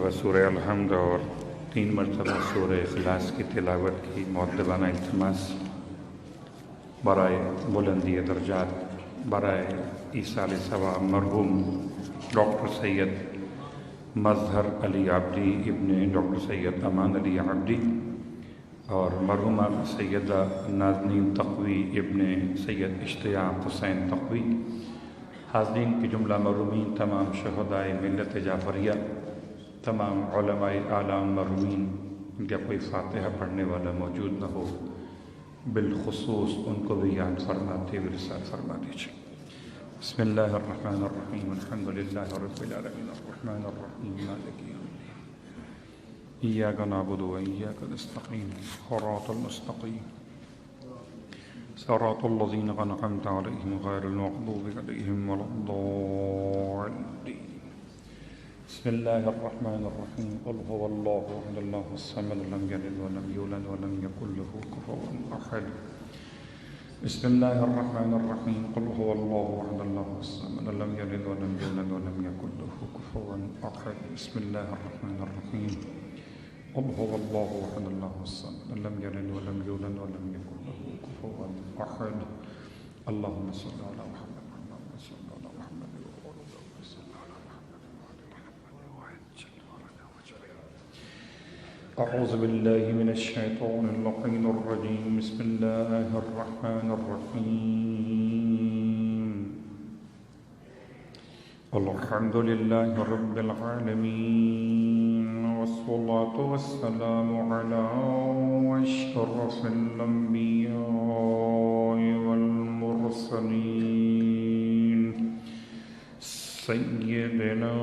مرتبہ سورہ الحمد اور 3 مرتبہ سورہ اخلاص کی تلاوت کی مؤدبانہ التماس برائے بلندی درجات، برائے ایصال ثواب مرحوم ڈاکٹر سید مظہر علی عابدی ابن ڈاکٹر سید امان علی عابدی اور مرحومہ سیدہ نازنین تقوی ابن سید اشتیاق حسین تقوی، حاضرین کی جملہ مرحومین، تمام شہدائے ملت جعفریہ، تمام علماء اعلام مرحومین یا کوئی فاتحہ پڑھنے والا موجود نہ ہو، بالخصوص ان کو بھی یاد فرماتے ہوئے ارشاد فرما دیجیے۔ بسم اللہ الرحمن الرحیم، الحمد للہ رب العالمین، الرحمن الرحیم، مالک یوم الدین، ایاک نعبد و ایاک نستعین، صراط المستقیم صراط الذین انعمت علیہم غیر المغضوب علیہم ولا الضالین۔ بسم اللہ الرحمن الرحیم، قل هو اللہ احد اللہ الصمد لم یلد ولم یولد ولم یکن له کفوا احد۔ بسم اللہ الرحمن الرحیم، قل هو اللہ احد اللہ الصمد لم یلد ولم یولد ولم یکن له کفوا احد۔ بسم اللہ الرحمن الرحیم، قل هو اللہ احد اللہ الصمد لم یلد ولم یولد ولم یکن له کفوا احد۔ اللہم صل علی محمد اعوذ باللہ من الشیطان اللعین الرجیم، بسم اللہ الرحمن الرحیم، الحمد للہ رب العالمین، والصلاة والسلام علی اشرف الانبیاء والمرسلین، سیدنا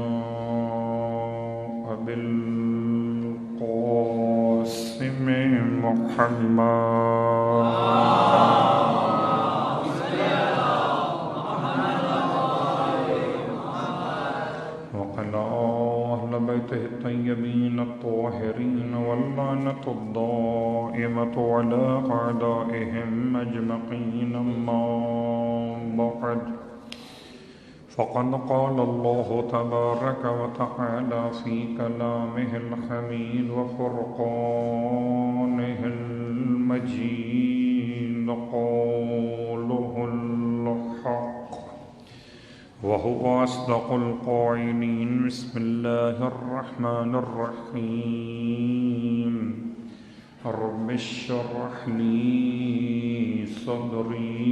ابی القاسم محمد وعلى أهل بيته الطيبين الطاهرين واللعنة الدائمة على أعدائهم أجمعين، أما بعد، فقد قال الله تبارك وتعالى في كلامه الحميد وفرقانه المجيد، قوله الحق وهو أصدق القائلين، بسم الله الرحمن الرحيم، رب اشرح لي صدري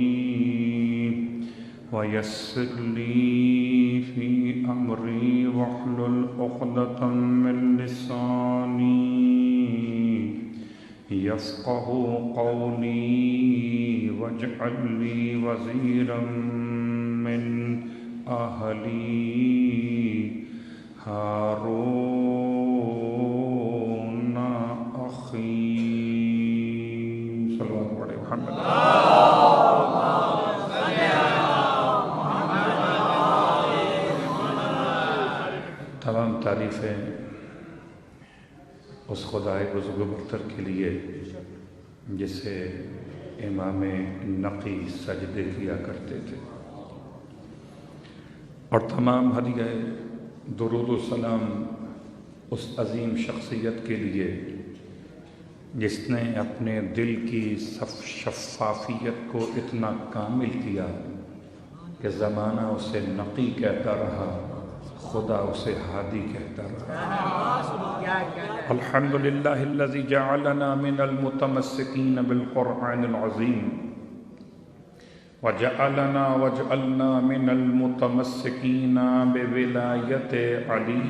ويسر لي في أمري واحلل عقدة من لساني يفقه قولي واجعل لي وزيرا من أهلي هارون أخي، صلى الله عليه محمد۔ تمام تعریفیں اس خدائے بزرگ و برتر کے لیے جسے امام نقی سجدے کیا کرتے تھے، اور تمام ہدیہ درود و سلام اس عظیم شخصیت کے لیے جس نے اپنے دل کی شفافیت کو اتنا کامل کیا کہ زمانہ اسے نقی کہتا رہا، خدا اسے ہادی کہتا رہا۔ الحمدللہ الذی جعلنا من المتمسکین بالقرآن العظیم وجعلنا من المتمسکین بولایت علی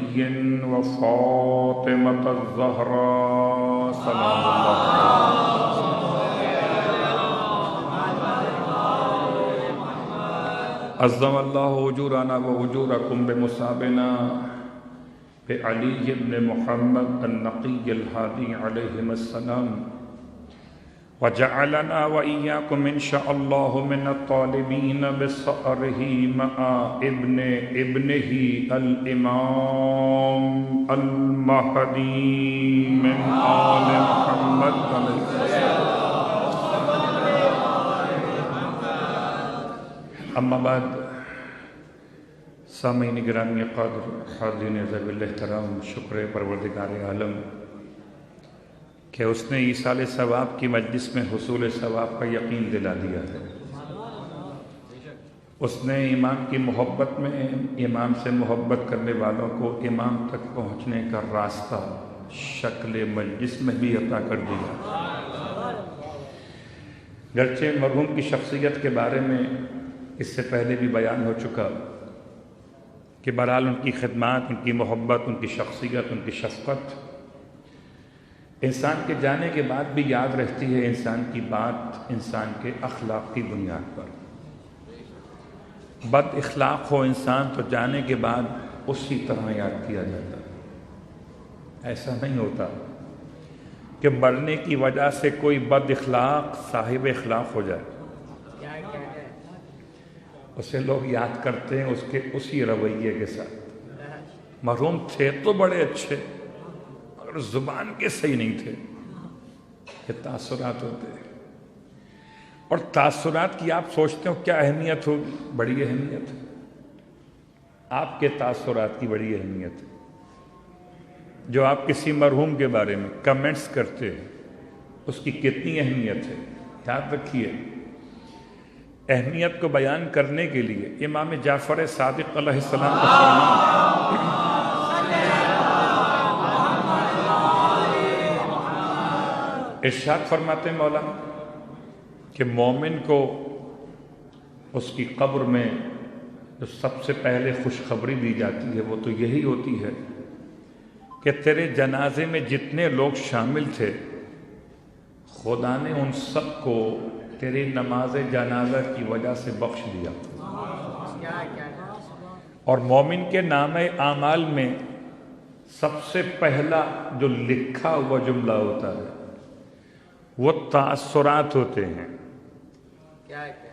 وفاطمة الزہراء سلام اللہ عظم اللہ اجورنا و اجورکم بمصابنا بعلی بن محمد النقی الہادی علیہ السلام، وجعلنا وإياكم إن شاء الله من الطالبين بصأره مع ابنه الإمام المهدي من آل محمد علیہ السلام۔ اما بعد، سامعین گرامی قدر، حاضرین ذوی الاحترام، شکر پروردگار عالم کہ اس نے ایصال ثواب کی مجلس میں حصول ثواب کا یقین دلا دیا ہے۔ اس نے امام کی محبت میں امام سے محبت کرنے والوں کو امام تک پہنچنے کا راستہ شکل مجلس میں بھی عطا کر دیا۔ گرچہ مرحوم کی شخصیت کے بارے میں اس سے پہلے بھی بیان ہو چکا کہ بہرحال ان کی خدمات، ان کی محبت، ان کی شخصیت، ان کی شفقت انسان کے جانے کے بعد بھی یاد رہتی ہے۔ انسان کی بات انسان کے اخلاق کی بنیاد پر، بد اخلاق ہو انسان تو جانے کے بعد اسی طرح یاد کیا جاتا ہے۔ ایسا نہیں ہوتا کہ مرنے کی وجہ سے کوئی بد اخلاق صاحب اخلاق ہو جائے، اسے لوگ یاد کرتے ہیں اس کے اسی رویے کے ساتھ۔ مرحوم تھے تو بڑے اچھے مگر زبان کے صحیح نہیں تھے۔ یہ تاثرات ہوتے ہیں، اور تاثرات کی آپ سوچتے ہو کیا اہمیت ہوگی؟ بڑی اہمیت ہے۔ آپ کے تاثرات کی بڑی اہمیت ہے۔ جو آپ کسی مرحوم کے بارے میں کمنٹس کرتے ہیں اس کی کتنی اہمیت ہے، یاد رکھیے۔ اہمیت کو بیان کرنے کے لیے امام جعفر صادق علیہ السلام کا ارشاد فرماتے ہیں مولا کہ مومن کو اس کی قبر میں جو سب سے پہلے خوشخبری دی جاتی ہے وہ تو یہی ہوتی ہے کہ تیرے جنازے میں جتنے لوگ شامل تھے خدا نے ان سب کو تیری نماز جنازہ کی وجہ سے بخش دیا۔ اور مومن کے نام اعمال میں سب سے پہلا جو لکھا ہوا جملہ ہوتا ہے وہ تاثرات ہوتے ہیں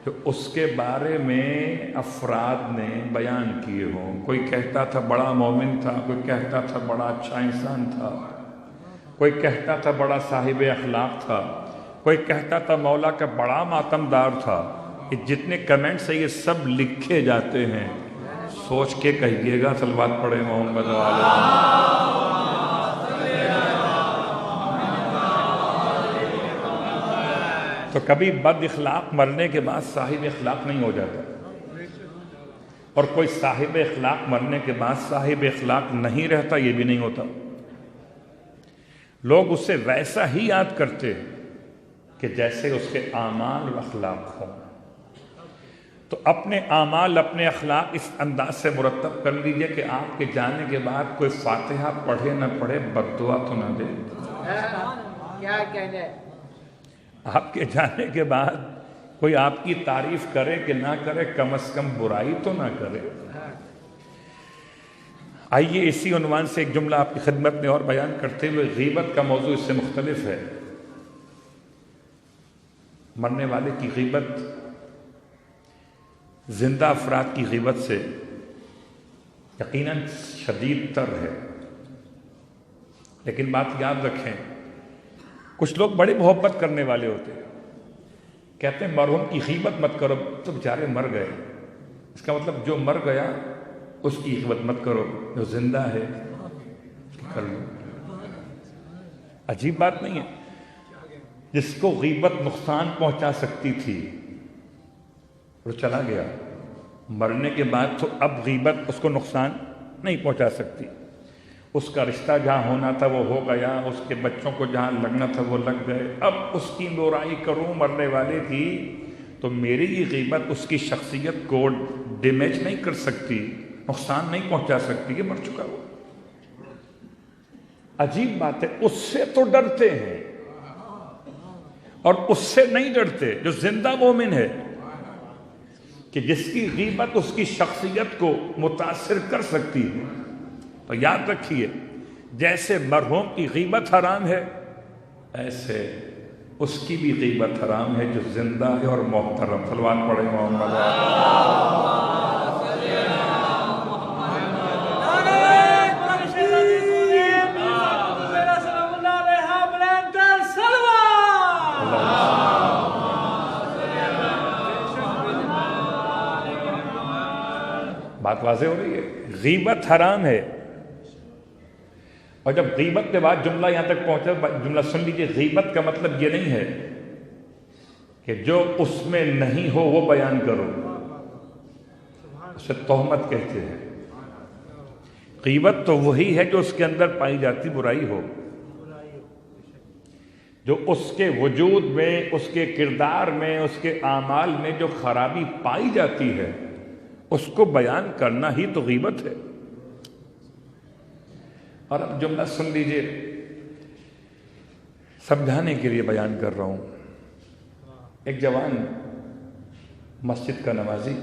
جو اس کے بارے میں افراد نے بیان کیے ہوں۔ کوئی کہتا تھا بڑا مومن تھا، کوئی کہتا تھا بڑا اچھا انسان تھا، کوئی کہتا تھا بڑا صاحب اخلاق تھا، کوئی کہتا تھا مولا کا بڑا ماتمدار تھا۔ یہ جتنے کمنٹس ہیں یہ سب لکھے جاتے ہیں۔ سوچ کے کہیے گا، صلوات پڑھے محمد والے۔ تو کبھی بد اخلاق مرنے کے بعد صاحب اخلاق نہیں ہو جاتا، اور کوئی صاحب اخلاق مرنے کے بعد صاحب اخلاق نہیں رہتا، یہ بھی نہیں ہوتا۔ لوگ اسے ویسا ہی یاد کرتے کہ جیسے اس کے اعمال و اخلاق ہوں۔ تو اپنے اعمال، اپنے اخلاق اس انداز سے مرتب کر لیجئے کہ آپ کے جانے کے بعد کوئی فاتحہ پڑھے نہ پڑھے بد دعا تو نہ دے۔ کیا کہنے، آپ کے جانے کے بعد کوئی آپ کی تعریف کرے کہ نہ کرے، کم از کم برائی تو نہ کرے۔ آئیے اسی عنوان سے ایک جملہ آپ کی خدمت میں اور بیان کرتے ہوئے، غیبت کا موضوع اس سے مختلف ہے۔ مرنے والے کی غیبت زندہ افراد کی غیبت سے یقیناً شدید تر ہے، لیکن بات یاد رکھیں، کچھ لوگ بڑے محبت کرنے والے ہوتے ہیں، کہتے ہیں مرحوم کی غیبت مت کرو، تو بیچارے مر گئے۔ اس کا مطلب جو مر گیا اس کی غیبت مت کرو، جو زندہ ہے اس کی کر لو۔ عجیب بات نہیں ہے؟ جس کو غیبت نقصان پہنچا سکتی تھی وہ چلا گیا، مرنے کے بعد تو اب غیبت اس کو نقصان نہیں پہنچا سکتی۔ اس کا رشتہ جہاں ہونا تھا وہ ہو گیا، اس کے بچوں کو جہاں لگنا تھا وہ لگ گئے۔ اب اس کی برائی کروں مرنے والے کی تو میری یہ غیبت اس کی شخصیت کو ڈیمیج نہیں کر سکتی، نقصان نہیں پہنچا سکتی، یہ مر چکا وہ۔ عجیب بات ہے، اس سے تو ڈرتے ہیں اور اس سے نہیں ڈرتے جو زندہ مومن ہے، کہ جس کی غیبت اس کی شخصیت کو متاثر کر سکتی ہے۔ تو یاد رکھیے، جیسے مرحوم کی غیبت حرام ہے ایسے اس کی بھی غیبت حرام ہے جو زندہ ہے اور محترم۔ صلوات پڑھیں محمد۔ بات واضح ہو رہی ہے؟ غیبت حرام ہے. اور جب غیبت کے بعد جملہ یہاں تک پہنچا، جملہ سن لیجیے، غیبت کا مطلب یہ نہیں ہے کہ جو اس میں نہیں ہو وہ بیان کرو، اسے تہمت کہتے ہیں. غیبت تو وہی ہے جو اس کے اندر پائی جاتی برائی ہو، جو اس کے وجود میں، اس کے کردار میں، اس کے اعمال میں جو خرابی پائی جاتی ہے اس کو بیان کرنا ہی تو غیبت ہے. اور اب جملہ سن لیجئے، سمجھانے کے لیے بیان کر رہا ہوں. ایک جوان مسجد کا نمازی،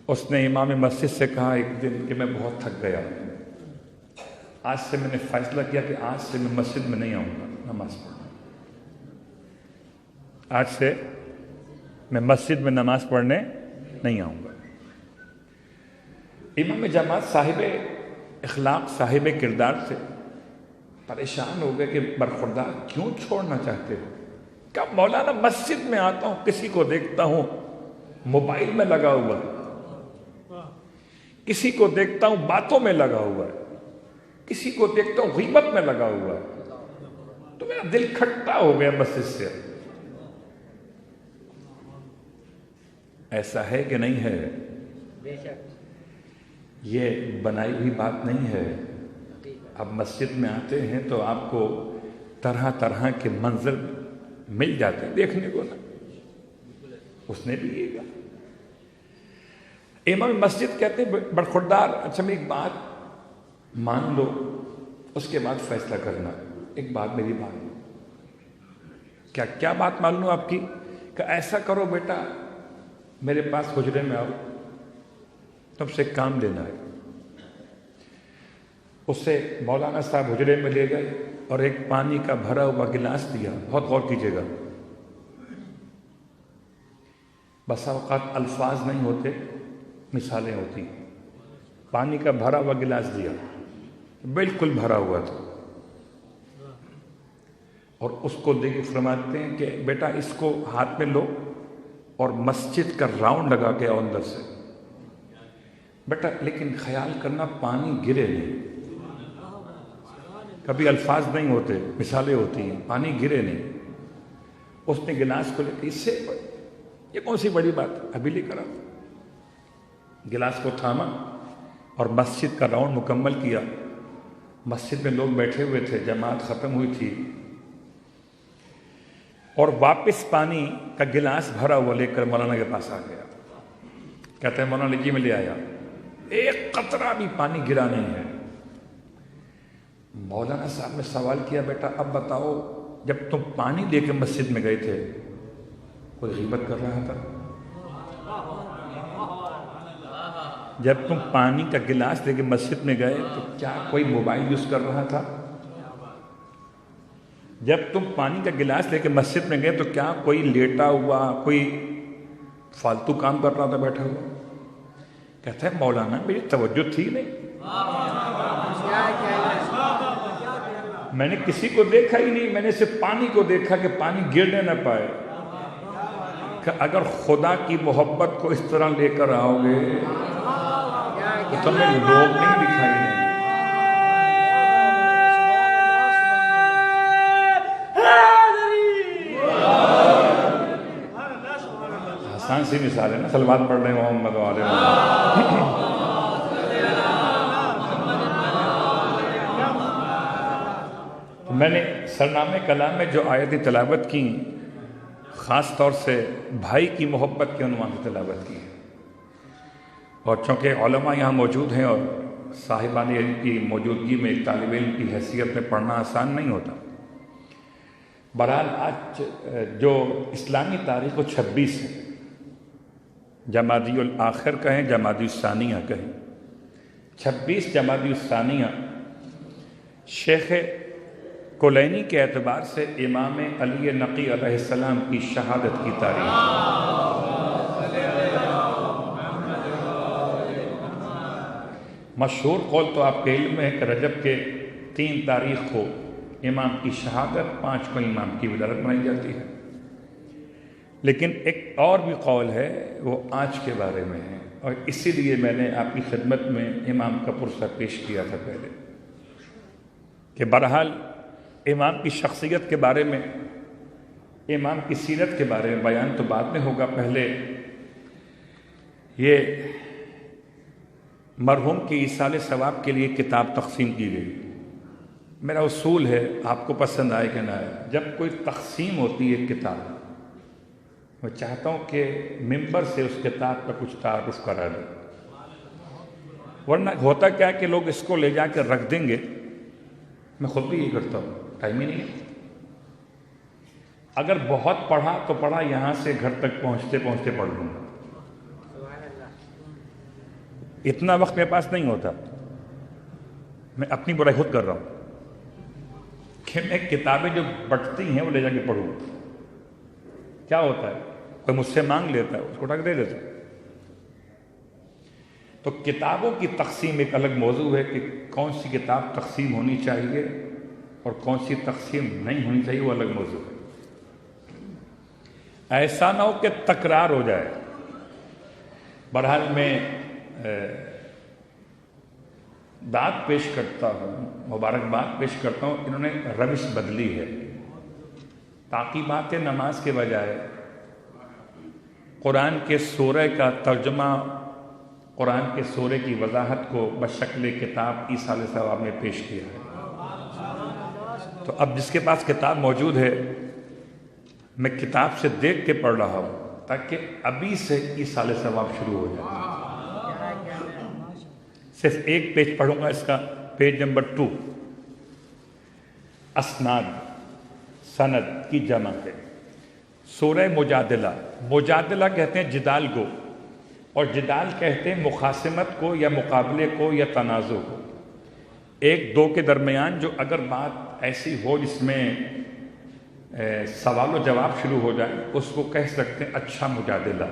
اس نے امام مسجد سے کہا ایک دن کہ میں بہت تھک گیا، آج سے میں نے فیصلہ کیا کہ آج سے میں مسجد میں نہیں آؤں گا نماز پڑھنے. آج سے میں مسجد میں نماز پڑھنے نہیں آؤں گا. امام جماعت صاحب اخلاق، صاحب کردار سے پریشان ہو گئے کہ برخوردار کیوں چھوڑنا چاہتے ہو؟ کہ مولانا مسجد میں آتا ہوں، کسی کو دیکھتا ہوں موبائل میں لگا ہوا ہے، کسی کو دیکھتا ہوں باتوں میں لگا ہوا ہے، کسی کو دیکھتا ہوں غیبت میں لگا ہوا ہے، تو میرا دل کھٹا ہو گیا مسجد سے. ایسا ہے کہ نہیں ہے؟ بے شک یہ بنائی ہوئی بات نہیں ہے. اب مسجد میں آتے ہیں تو آپ کو طرح طرح کے منظر مل جاتے ہیں دیکھنے کو نا. اس نے بھی یہ کہا. امام مسجد کہتے ہیں برخوردار اچھا میری بات مان لو، اس کے بعد فیصلہ کرنا. ایک بات میری مان لو. کیا بات مان لوں آپ کی؟ کہ ایسا کرو بیٹا، میرے پاس حجرے میں آؤ، تم سے کام لینا ہے. اسے مولانا صاحب حجرے میں لے گئے اور ایک پانی کا بھرا ہوا گلاس دیا. بہت غور کیجیے گا، بسا اوقات الفاظ نہیں ہوتے، مثالیں ہوتی. پانی کا بھرا ہوا گلاس دیا، بالکل بھرا ہوا تھا، اور اس کو دے کے فرماتے ہیں کہ بیٹا اس کو ہاتھ میں لو اور مسجد کا راؤنڈ لگا کے آؤ اندر سے. بیٹا لیکن خیال کرنا پانی گرے نہیں. کبھی الفاظ نہیں ہوتے، مثالیں ہوتی ہیں، پانی گرے نہیں. اس نے گلاس کو لے کے، اس سے یہ کون سی بڑی بات، ابھی لے کر آؤ. گلاس کو تھاما اور مسجد کا راؤنڈ مکمل کیا. مسجد میں لوگ بیٹھے ہوئے تھے، جماعت ختم ہوئی تھی، اور واپس پانی کا گلاس بھرا ہوا لے کر مولانا کے پاس آ گیا. کہتے ہیں مولانا جی میں لے آیا، ایک قطرہ بھی پانی گرا نہیں ہے. مولانا صاحب نے سوال کیا بیٹا اب بتاؤ، جب تم پانی لے کے مسجد میں گئے تھے کوئی غیبت کر رہا تھا؟ جب تم پانی کا گلاس لے کے مسجد میں گئے تو کیا کوئی موبائل یوز کر رہا تھا؟ جب تم پانی کا گلاس لے کے مسجد میں گئے تو کیا کوئی لیٹا ہوا، کوئی فالتو کام کر رہا تھا بیٹھا ہوا؟ کہتا ہے مولانا میری توجہ تھی نہیں، میں نے کسی کو دیکھا ہی نہیں، میں نے صرف پانی کو دیکھا کہ پانی گرنے نہ پائے. کہ اگر خدا کی محبت کو اس طرح لے کر آؤ گے تو تمہیں لوگ نہیں دکھائی دیں. آسان سی مثال ہے نا، صلوات پڑھ رہے ہیں محمد و آل محمد. میں نے سرنامے کلام میں جو آیتیں تلاوت کی، خاص طور سے بھائی کی محبت کے عنوان سے تلاوت کی. اور چونکہ علماء یہاں موجود ہیں اور صاحبان علم کی موجودگی میں طالب علم کی حیثیت میں پڑھنا آسان نہیں ہوتا. بہرحال آج جو اسلامی تاریخ و 26 ہے، جمادی الاخر کہیں، جمادی الثانیہ کہیں، 26 جمادی الثانیہ شیخ کلینی کے اعتبار سے امام علی نقی علیہ السلام کی شہادت کی تاریخ. مشہور قول تو آپ کے علم میں ہے کہ رجب کے 3 تاریخ کو امام کی شہادت، 5 کو امام کی ولادت منائی جاتی ہے. لیکن ایک اور بھی قول ہے وہ آنچ کے بارے میں ہے، اور اسی لیے میں نے آپ کی خدمت میں امام کا پرسہ پیش کیا تھا پہلے کہ بہرحال امام کی شخصیت کے بارے میں، امام کی سیرت کے بارے میں بیان تو بعد میں ہوگا، پہلے یہ مرحوم کی ایصال ثواب کے لیے کتاب تقسیم کی گئی۔ میرا اصول ہے، آپ کو پسند آئے کہ نہ آئے، جب کوئی تقسیم ہوتی ہے کتاب، میں چاہتا ہوں کہ ممبر سے اس کتاب کا کچھ تعارف کرا دیں، ورنہ ہوتا کیا ہے کہ لوگ اس کو لے جا کے رکھ دیں گے۔ میں خود بھی یہ کرتا ہوں، ٹائم ہی نہیں ہے۔ اگر بہت پڑھا تو پڑھا، یہاں سے گھر تک پہنچتے پہنچتے پڑھ لوں گا، اتنا وقت میرے پاس نہیں ہوتا۔ میں اپنی برائی خود کر رہا ہوں کہ میں کتابیں جو بٹتی ہیں وہ لے جا کے پڑھوں۔ کیا ہوتا ہے، کوئی مجھ سے مانگ لیتا ہے، اس کو ٹک دے دیتا ہے۔ تو کتابوں کی تقسیم ایک الگ موضوع ہے کہ کون سی کتاب تقسیم ہونی چاہیے اور کون سی تقسیم نہیں ہونی چاہیے، وہ الگ موضوع ہے۔ ایسا نہ ہو کہ تکرار ہو جائے۔ بہرحال میں داد پیش کرتا ہوں، مبارکباد پیش کرتا ہوں، انہوں نے روش بدلی ہے۔ تعقیبات نماز کے بجائے قرآن کے سورہ کا ترجمہ، قرآن کے سورہ کی وضاحت کو بشکل کتاب ایصال ثواب میں پیش کیا ہے۔ تو اب جس کے پاس کتاب موجود ہے، میں کتاب سے دیکھ کے پڑھ رہا ہوں تاکہ ابھی سے ایصال ثواب شروع ہو جائے۔ صرف ایک پیج پڑھوں گا، اس کا پیج نمبر 2، اسناد، سند کی جمع ہے۔ سورہ مجادلہ، مجادلہ کہتے ہیں جدال کو، اور جدال کہتے ہیں مخاصمت کو یا مقابلے کو یا تنازع کو، ایک دو کے درمیان جو اگر بات ایسی ہو جس میں سوال و جواب شروع ہو جائے، اس کو کہہ سکتے ہیں اچھا مجادلہ۔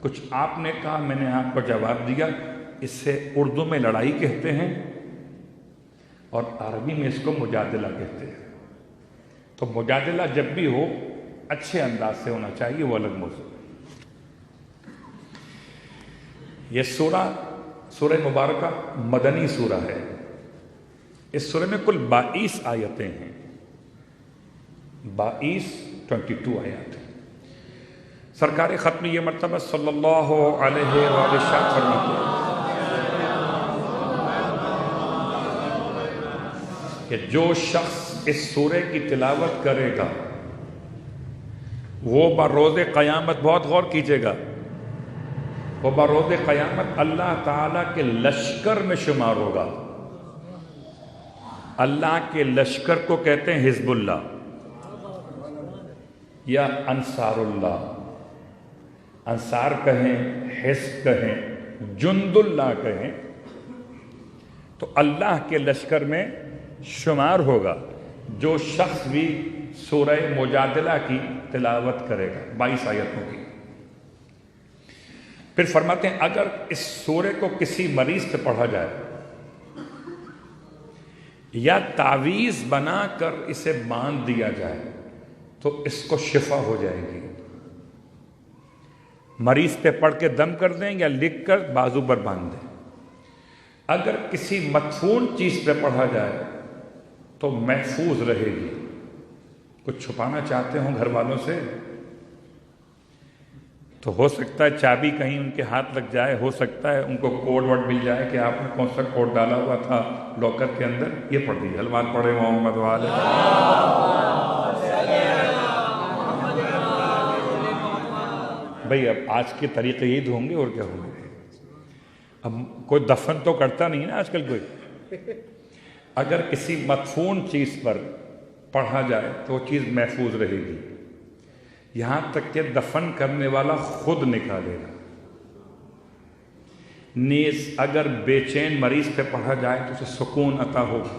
کچھ آپ نے کہا، میں نے آپ کو جواب دیا، اس سے اردو میں لڑائی کہتے ہیں اور عربی میں اس کو مجادلہ کہتے ہیں۔ تو مجادلہ جب بھی ہو اچھے انداز سے ہونا چاہیے، وہ الگ موضوع۔ یہ سورہ مبارکہ مدنی سورہ ہے۔ اس سورہ میں کل 22 آیتیں ہیں، 22 آیات ہیں۔ سرکار ختم یہ مرتبہ صلی اللہ علیہ وآلہ وسلم فرماتے ہیں کہ جو شخص اس سورہ کی تلاوت کرے گا وہ بروز قیامت، بہت غور کیجئے گا، وہ بروز قیامت اللہ تعالیٰ کے لشکر میں شمار ہوگا۔ اللہ کے لشکر کو کہتے ہیں حزب اللہ یا انصار اللہ، انصار کہیں، حزب کہیں، جند اللہ کہیں، تو اللہ کے لشکر میں شمار ہوگا جو شخص بھی سورہ مجادلہ کی تلاوت کرے گا، 22 آیتوں کی۔ پھر فرماتے ہیں اگر اس سورے کو کسی مریض پہ پڑھا جائے یا تعویذ بنا کر اسے باندھ دیا جائے تو اس کو شفا ہو جائے گی۔ مریض پہ پڑھ کے دم کر دیں یا لکھ کر بازو پر باندھ دیں۔ اگر کسی مدفون چیز پہ پڑھا جائے تو محفوظ رہے گی۔ کچھ چھپانا چاہتے ہوں گھر والوں سے تو ہو سکتا ہے چابی کہیں ان کے ہاتھ لگ جائے، ہو سکتا ہے ان کو کوڈ ورڈ مل جائے کہ آپ نے کون سا کوڈ ڈالا ہوا تھا لاکر کے اندر، یہ پڑھ دیجیے، الوان پڑھے محمد والے۔ بھئی اب آج کے طریقے عید ہوں گے اور کیا ہوں گے، اب کوئی دفن تو کرتا نہیں نا آج کل کوئی۔ اگر کسی مدفون چیز پر پڑھا جائے تو وہ چیز محفوظ رہے گی، یہاں تک کہ دفن کرنے والا خود نکالے گا۔ نیز اگر بے چین مریض پہ پڑھا جائے تو اسے سکون عطا ہوگا،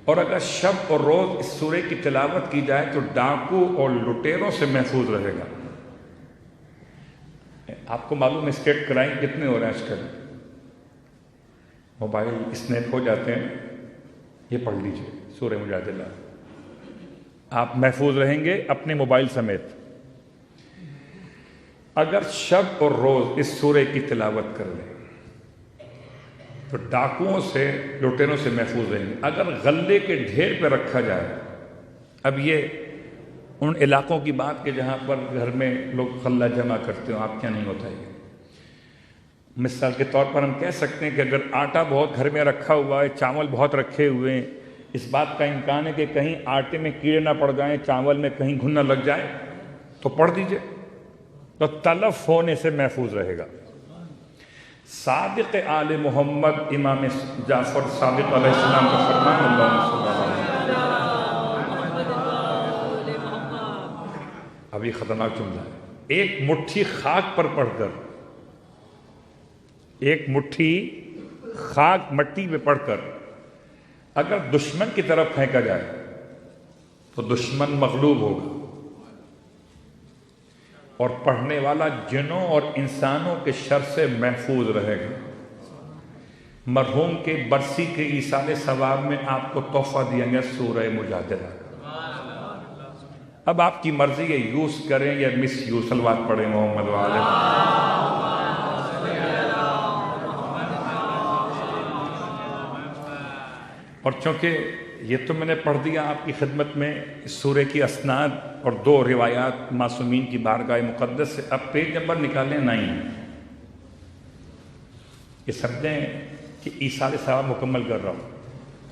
اور اگر شب اور روز اس سورے کی تلاوت کی جائے تو ڈاکو اور لٹیروں سے محفوظ رہے گا۔ آپ کو معلوم ہے اسٹیٹ کرائم کتنے ہو رہے ہیں آج کل، موبائل اسنیپ ہو جاتے ہیں۔ یہ پڑھ لیجئے سورہ مجادلہ، آپ محفوظ رہیں گے اپنے موبائل سمیت۔ اگر شب اور روز اس سورہ کی تلاوت کر لیں تو ڈاکوؤں سے، لٹیروں سے محفوظ رہیں گے۔ اگر غلے کے ڈھیر پہ رکھا جائے، اب یہ ان علاقوں کی بات کہ جہاں پر گھر میں لوگ غلہ جمع کرتے ہوں، آپ کیا نہیں ہوتا ہے، مثال کے طور پر ہم کہہ سکتے ہیں کہ اگر آٹا بہت گھر میں رکھا ہوا ہے، چاول بہت رکھے ہوئے ہیں، اس بات کا امکان ہے کہ کہیں آٹے میں کیڑے نہ پڑ جائیں، چاول میں کہیں گھن نہ لگ جائے، تو پڑھ دیجئے، تو تلف ہونے سے محفوظ رہے گا۔ صادق آل محمد امام جعفر صادق علیہ السلام کا فرمان، اللہم صلی اللہ علیہ وسلم، اب یہ خطرناک جملہ ہے، ایک مٹھی خاک پر پڑھ کر، ایک مٹھی خاک مٹی میں پڑھ کر اگر دشمن کی طرف پھینکا جائے تو دشمن مغلوب ہوگا، اور پڑھنے والا جنوں اور انسانوں کے شر سے محفوظ رہے گا۔ مرحوم کے برسی کے ایصال ثواب میں آپ کو تحفہ دیا گیا سورہ مجادلہ کا۔ اب آپ کی مرضی ہے یوز کریں یا مس یوز، صلوات پڑھیں محمد وآلہ۔ اور چونکہ یہ تو میں نے پڑھ دیا آپ کی خدمت میں اس سورہ کی اسناد اور 2 روایات معصومین کی بارگاہ مقدس سے، اب پیج نمبر نکالیں 9۔ یہ سمجھیں کہ ایصال ثواب مکمل کر رہا ہوں،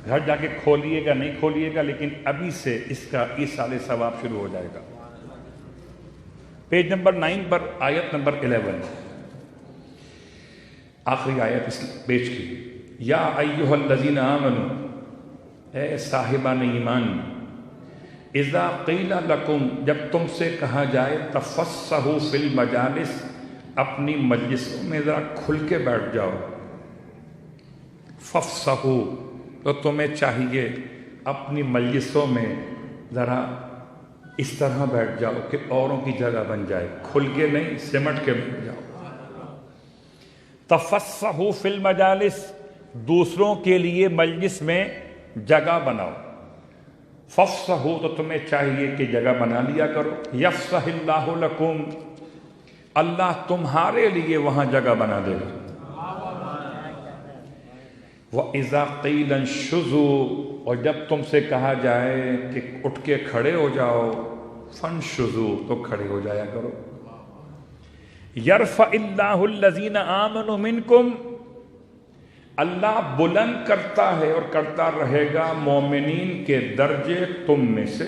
گھر جا کے کھولیے گا نہیں کھولیے گا، لیکن ابھی سے اس کا ایصال ثواب شروع ہو جائے گا۔ پیج نمبر 9 پر آیت نمبر 11، آخری آیت اس پیج کی، یا ایھا الذین آمنوا، اے صاحبان ایمان، اذا قیل لکم، جب تم سے کہا جائے، تفصحوا فی المجالس، اپنی مجلسوں میں ذرا کھل کے بیٹھ جاؤ، فافصحوا، تو تمہیں چاہیے اپنی مجلسوں میں ذرا اس طرح بیٹھ جاؤ کہ اوروں کی جگہ بن جائے، کھل کے نہیں، سمٹ کے بیٹھ جاؤ۔ تفصحوا فی المجالس، دوسروں کے لیے مجلس میں جگہ بناؤ، فافصحوا، تو تمہیں چاہیے کہ جگہ بنا لیا کرو، یفصح اللہ لکم، اللہ تمہارے لیے وہاں جگہ بنا دے گا۔ وَإِذَا قِيلَ انشُزُوا، اور جب تم سے کہا جائے کہ اٹھ کے کھڑے ہو جاؤ، فانشزوا، تو کھڑے ہو جایا کرو۔ یرفع اللہ الذین آمنوا منکم، اللہ بلند کرتا ہے اور کرتا رہے گا مومنین کے درجے تم میں سے،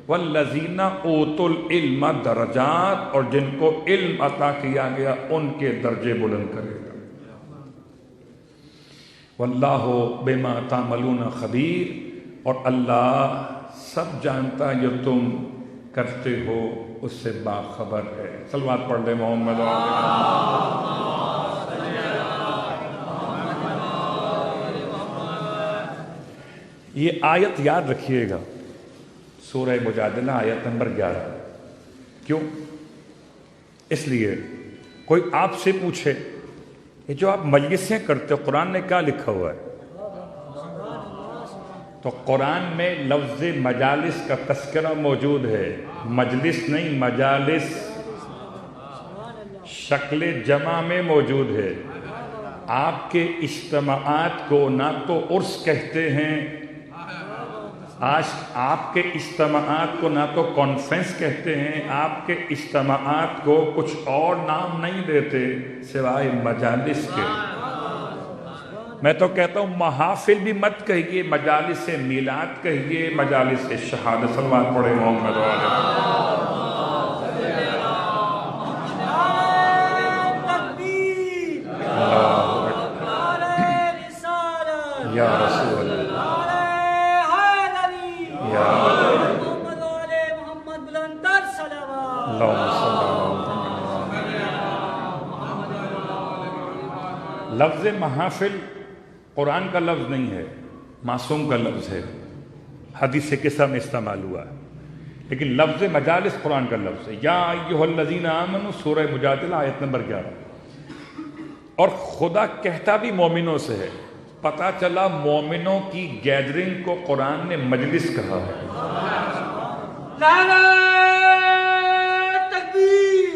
والذین اوتوا العلم درجات، اور جن کو علم عطا کیا گیا ان کے درجے بلند کرے گا۔ واللہ بما تعملون خبیر، اور اللہ سب جانتا جو تم کرتے ہو اس سے باخبر ہے۔ صلوات پڑھ لیں محمد یہ آیت یاد رکھیے گا، سورہ مجادلہ آیت نمبر 11۔ کیوں؟ اس لیے کوئی آپ سے پوچھے یہ جو آپ مجلسیں کرتے ہو قرآن نے کیا لکھا ہوا ہے، تو قرآن میں لفظ مجالس کا تذکرہ موجود ہے، مجلس نہیں، مجالس شکل جمع میں موجود ہے۔ آپ کے اجتماعات کو نہ تو عرس کہتے ہیں، آج آپ کے اجتماعات کو نہ تو کانفرنس کہتے ہیں، آپ کے اجتماعات کو کچھ اور نام نہیں دیتے سوائے مجالس کے۔ میں تو کہتا ہوں محافل بھی مت کہیے، مجالس میلاد کہیے، مجالس شہادت۔ صلوات پڑھے محمد وآلہ۔ یا رسول اللہ، لفظ محافل قرآن کا لفظ نہیں ہے، معصوم کا لفظ ہے، حدیث قصہ میں استعمال ہوا ہے، لیکن لفظ مجالس قرآن کا لفظ ہے۔ یا ایھا الذین آمنوا، سورہ مجادلہ آیت نمبر 11۔ اور خدا کہتا بھی مومنوں سے ہے، پتہ چلا مومنوں کی گیدرنگ کو قرآن نے مجلس کہا ہے۔ نعرہ تکبیر،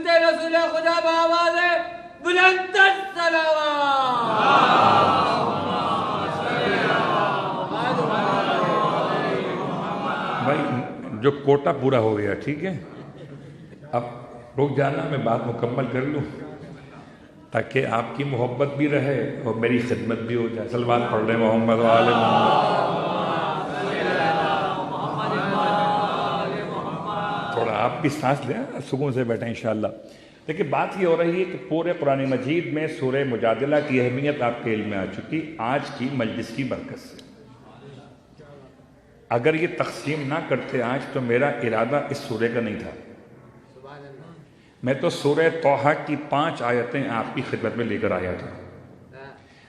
خدمت رسول خدا بآواز بلند صلوات. بھائی جو کوٹا پورا ہو گیا، ٹھیک ہے، اب رک جانا، میں بات مکمل کر لوں تاکہ آپ کی محبت بھی رہے اور میری خدمت بھی ہو جائے. صلوات پڑھ لیں محمد وآل محمد. تھوڑا آپ بھی سانس لیں، سکون سے بیٹھیں انشاءاللہ. دیکھیں بات یہ ہو رہی ہے کہ پورے قرآن مجید میں سورہ مجادلہ کی اہمیت آپ کے علم میں آ چکی آج کی مجلس کی برکت سے. اگر یہ تقسیم نہ کرتے آج تو میرا ارادہ اس سورے کا نہیں تھا. میں تو سورہ طٰہٰ کی 5 آیتیں آپ کی خدمت میں لے کر آیا تھا.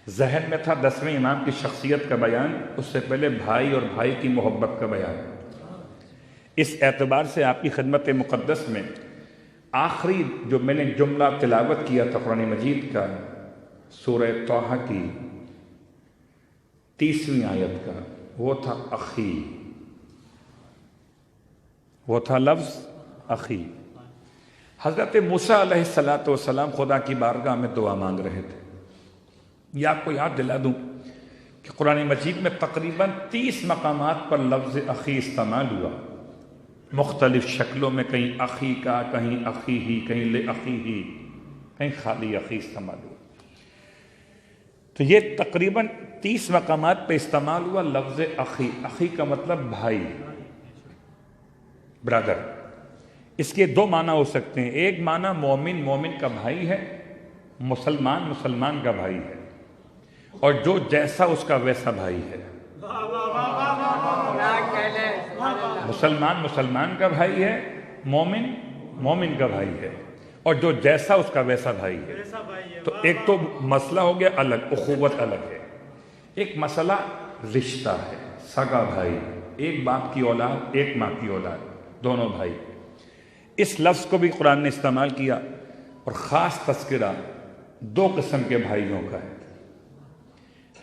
ذہن میں تھا 10ویں امام کی شخصیت کا بیان، اس سے پہلے بھائی اور بھائی کی محبت کا بیان. اس اعتبار سے آپ کی خدمت مقدس میں آخری جو میں نے جملہ تلاوت کیا تھا قرآن مجید کا، سورہ طٰہٰ کی 30ویں آیت کا، وہ تھا اخی، وہ تھا لفظ اخی. حضرت موسیٰ علیہ السلام خدا کی بارگاہ میں دعا مانگ رہے تھے. یہ آپ کو یاد دلا دوں کہ قرآن مجید میں تقریباً 30 مقامات پر لفظ اخی استعمال ہوا، مختلف شکلوں میں، کہیں اخی کا، کہیں اخی ہی، کہیں لأخی ہی، کہیں خالی اخی استعمال ہوا. تو یہ تقریباً 30 مقامات پہ استعمال ہوا لفظ اخی. اخی کا مطلب بھائی، برادر. اس کے 2 معنی ہو سکتے ہیں. ایک معنی مومن مومن کا بھائی ہے، مسلمان مسلمان کا بھائی ہے، اور جو جیسا اس کا ویسا بھائی ہے. مسلمان مسلمان کا بھائی ہے، مومن مومن کا بھائی ہے، اور جو جیسا اس کا ویسا بھائی ہے. تو ایک تو مسئلہ ہو گیا الگ، اخوت الگ ہے. ایک مسئلہ رشتہ ہے، سگا بھائی، ایک باپ کی اولاد ایک ماں کی اولاد، دونوں بھائی. اس لفظ کو بھی قرآن نے استعمال کیا، اور خاص تذکرہ 2 قسم کے بھائیوں کا ہے.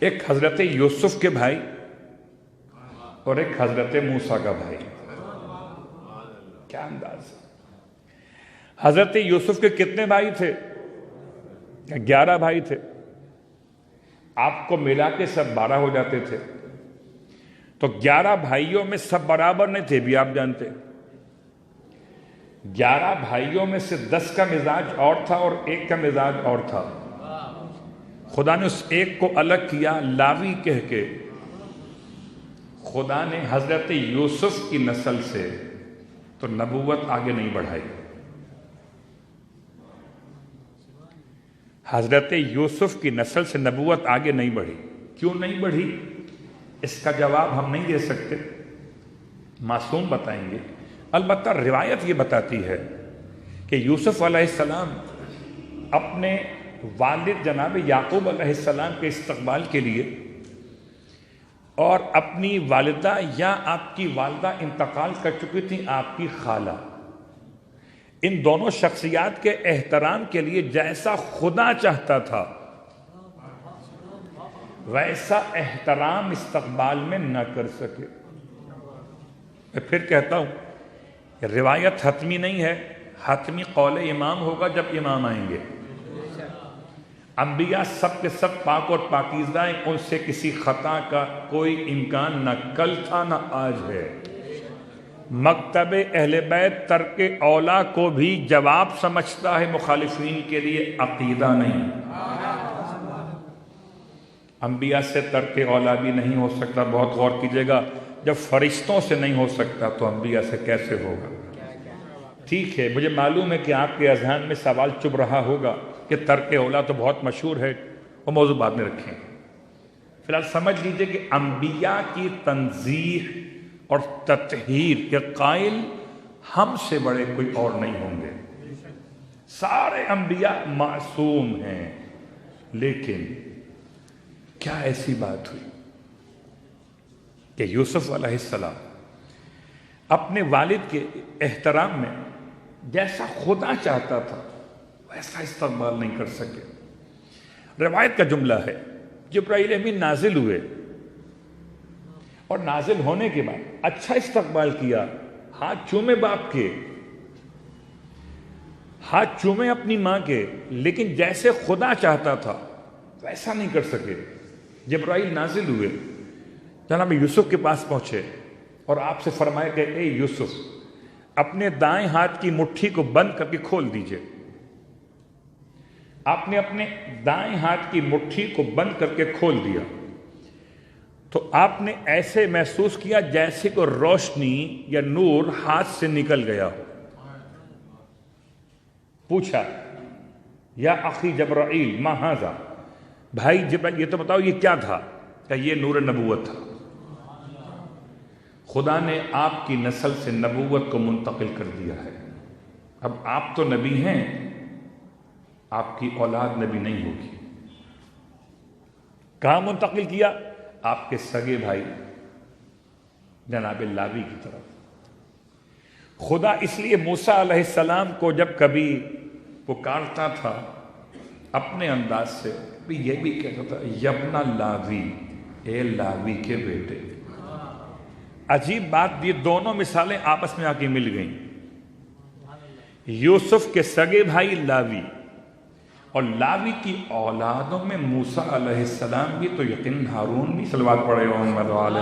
ایک حضرت یوسف کے بھائی اور ایک حضرت موسیٰ کا بھائی. کیا انداز ہے. حضرت یوسف کے کتنے بھائی تھے؟ 11 بھائی تھے. آپ کو ملا کے سب 12 ہو جاتے تھے. تو 11 بھائیوں میں سب برابر نہیں تھے، بھی آپ جانتے. 11 بھائیوں میں سے 10 کا مزاج اور تھا اور 1 کا مزاج اور تھا. خدا نے اس ایک کو الگ کیا لاوی کہہ کے. خدا نے حضرت یوسف کی نسل سے تو نبوت آگے نہیں بڑھائی. حضرت یوسف کی نسل سے نبوت آگے نہیں بڑھی. کیوں نہیں بڑھی؟ اس کا جواب ہم نہیں دے سکتے، معصوم بتائیں گے. البتہ روایت یہ بتاتی ہے کہ یوسف علیہ السلام اپنے والد جناب یعقوب علیہ السلام کے استقبال کے لیے اور اپنی والدہ یا آپ کی والدہ انتقال کر چکی تھیں، آپ کی خالہ، ان دونوں شخصیات کے احترام کے لیے جیسا خدا چاہتا تھا ویسا احترام استقبال میں نہ کر سکے. میں پھر کہتا ہوں، روایت حتمی نہیں ہے، حتمی قول امام ہوگا جب امام آئیں گے. انبیاء سب کے سب پاک اور پاکیزہ ہیں، ان سے کسی خطا کا کوئی امکان نہ کل تھا نہ آج ہے. مکتب اہل بیت ترک اولا کو بھی جواب سمجھتا ہے، مخالفین کے لیے عقیدہ نہیں. انبیاء سے ترک اولا بھی نہیں ہو سکتا. بہت غور کیجئے گا، جب فرشتوں سے نہیں ہو سکتا تو انبیاء سے کیسے ہوگا؟ ٹھیک ہے، مجھے معلوم ہے کہ آپ کے اذہان میں سوال چبھ رہا ہوگا کہ ترک اولا تو بہت مشہور ہے، وہ موضوع بعد میں رکھیں. فی الحال سمجھ لیجئے کہ انبیاء کی تنزیہ اور تطہیر کے قائل ہم سے بڑے کوئی اور نہیں ہوں گے. سارے انبیاء معصوم ہیں، لیکن کیا ایسی بات ہوئی کہ یوسف علیہ السلام اپنے والد کے احترام میں جیسا خدا چاہتا تھا ویسا استقبال نہیں کر سکے؟ روایت کا جملہ ہے، جبرائیل امین نازل ہوئے اور نازل ہونے کے بعد اچھا استقبال کیا، ہاتھ چومے باپ کے، ہاتھ چومے اپنی ماں کے، لیکن جیسے خدا چاہتا تھا ویسا نہیں کر سکے۔ جبرائیل نازل ہوئے، جناب یوسف کے پاس پہنچے اور آپ سے فرمایا کہ اے یوسف، اپنے دائیں ہاتھ کی مٹھی کو بند کر کے کھول دیجئے۔ آپ نے اپنے دائیں ہاتھ کی مٹھی کو بند کر کے کھول دیا تو آپ نے ایسے محسوس کیا جیسے کوئی روشنی یا نور ہاتھ سے نکل گیا ہو۔ پوچھا یا اخی جبرائیل ما ھذا، بھائی جبرائیل یہ تو بتاؤ یہ کیا تھا؟ کہ یہ نور نبوت تھا، خدا نے آپ کی نسل سے نبوت کو منتقل کر دیا ہے، اب آپ تو نبی ہیں، آپ کی اولاد نبی نہیں ہوگی۔ کہاں منتقل کیا؟ آپ کے سگے بھائی جناب لاوی کی طرف۔ خدا اس لیے موسیٰ علیہ السلام کو جب کبھی پکارتا تھا اپنے انداز سے یہ بھی کہتا تھا یبنا لاوی، اے لاوی کے بیٹے۔ عجیب بات، یہ دونوں مثالیں آپس میں آ کے مل گئیں۔ یوسف کے سگے بھائی لاوی اور لاوی کی اولادوں میں موسیٰ علیہ السلام بھی، تو یقین ہارون بھی صلوات پڑھے محمد وعلی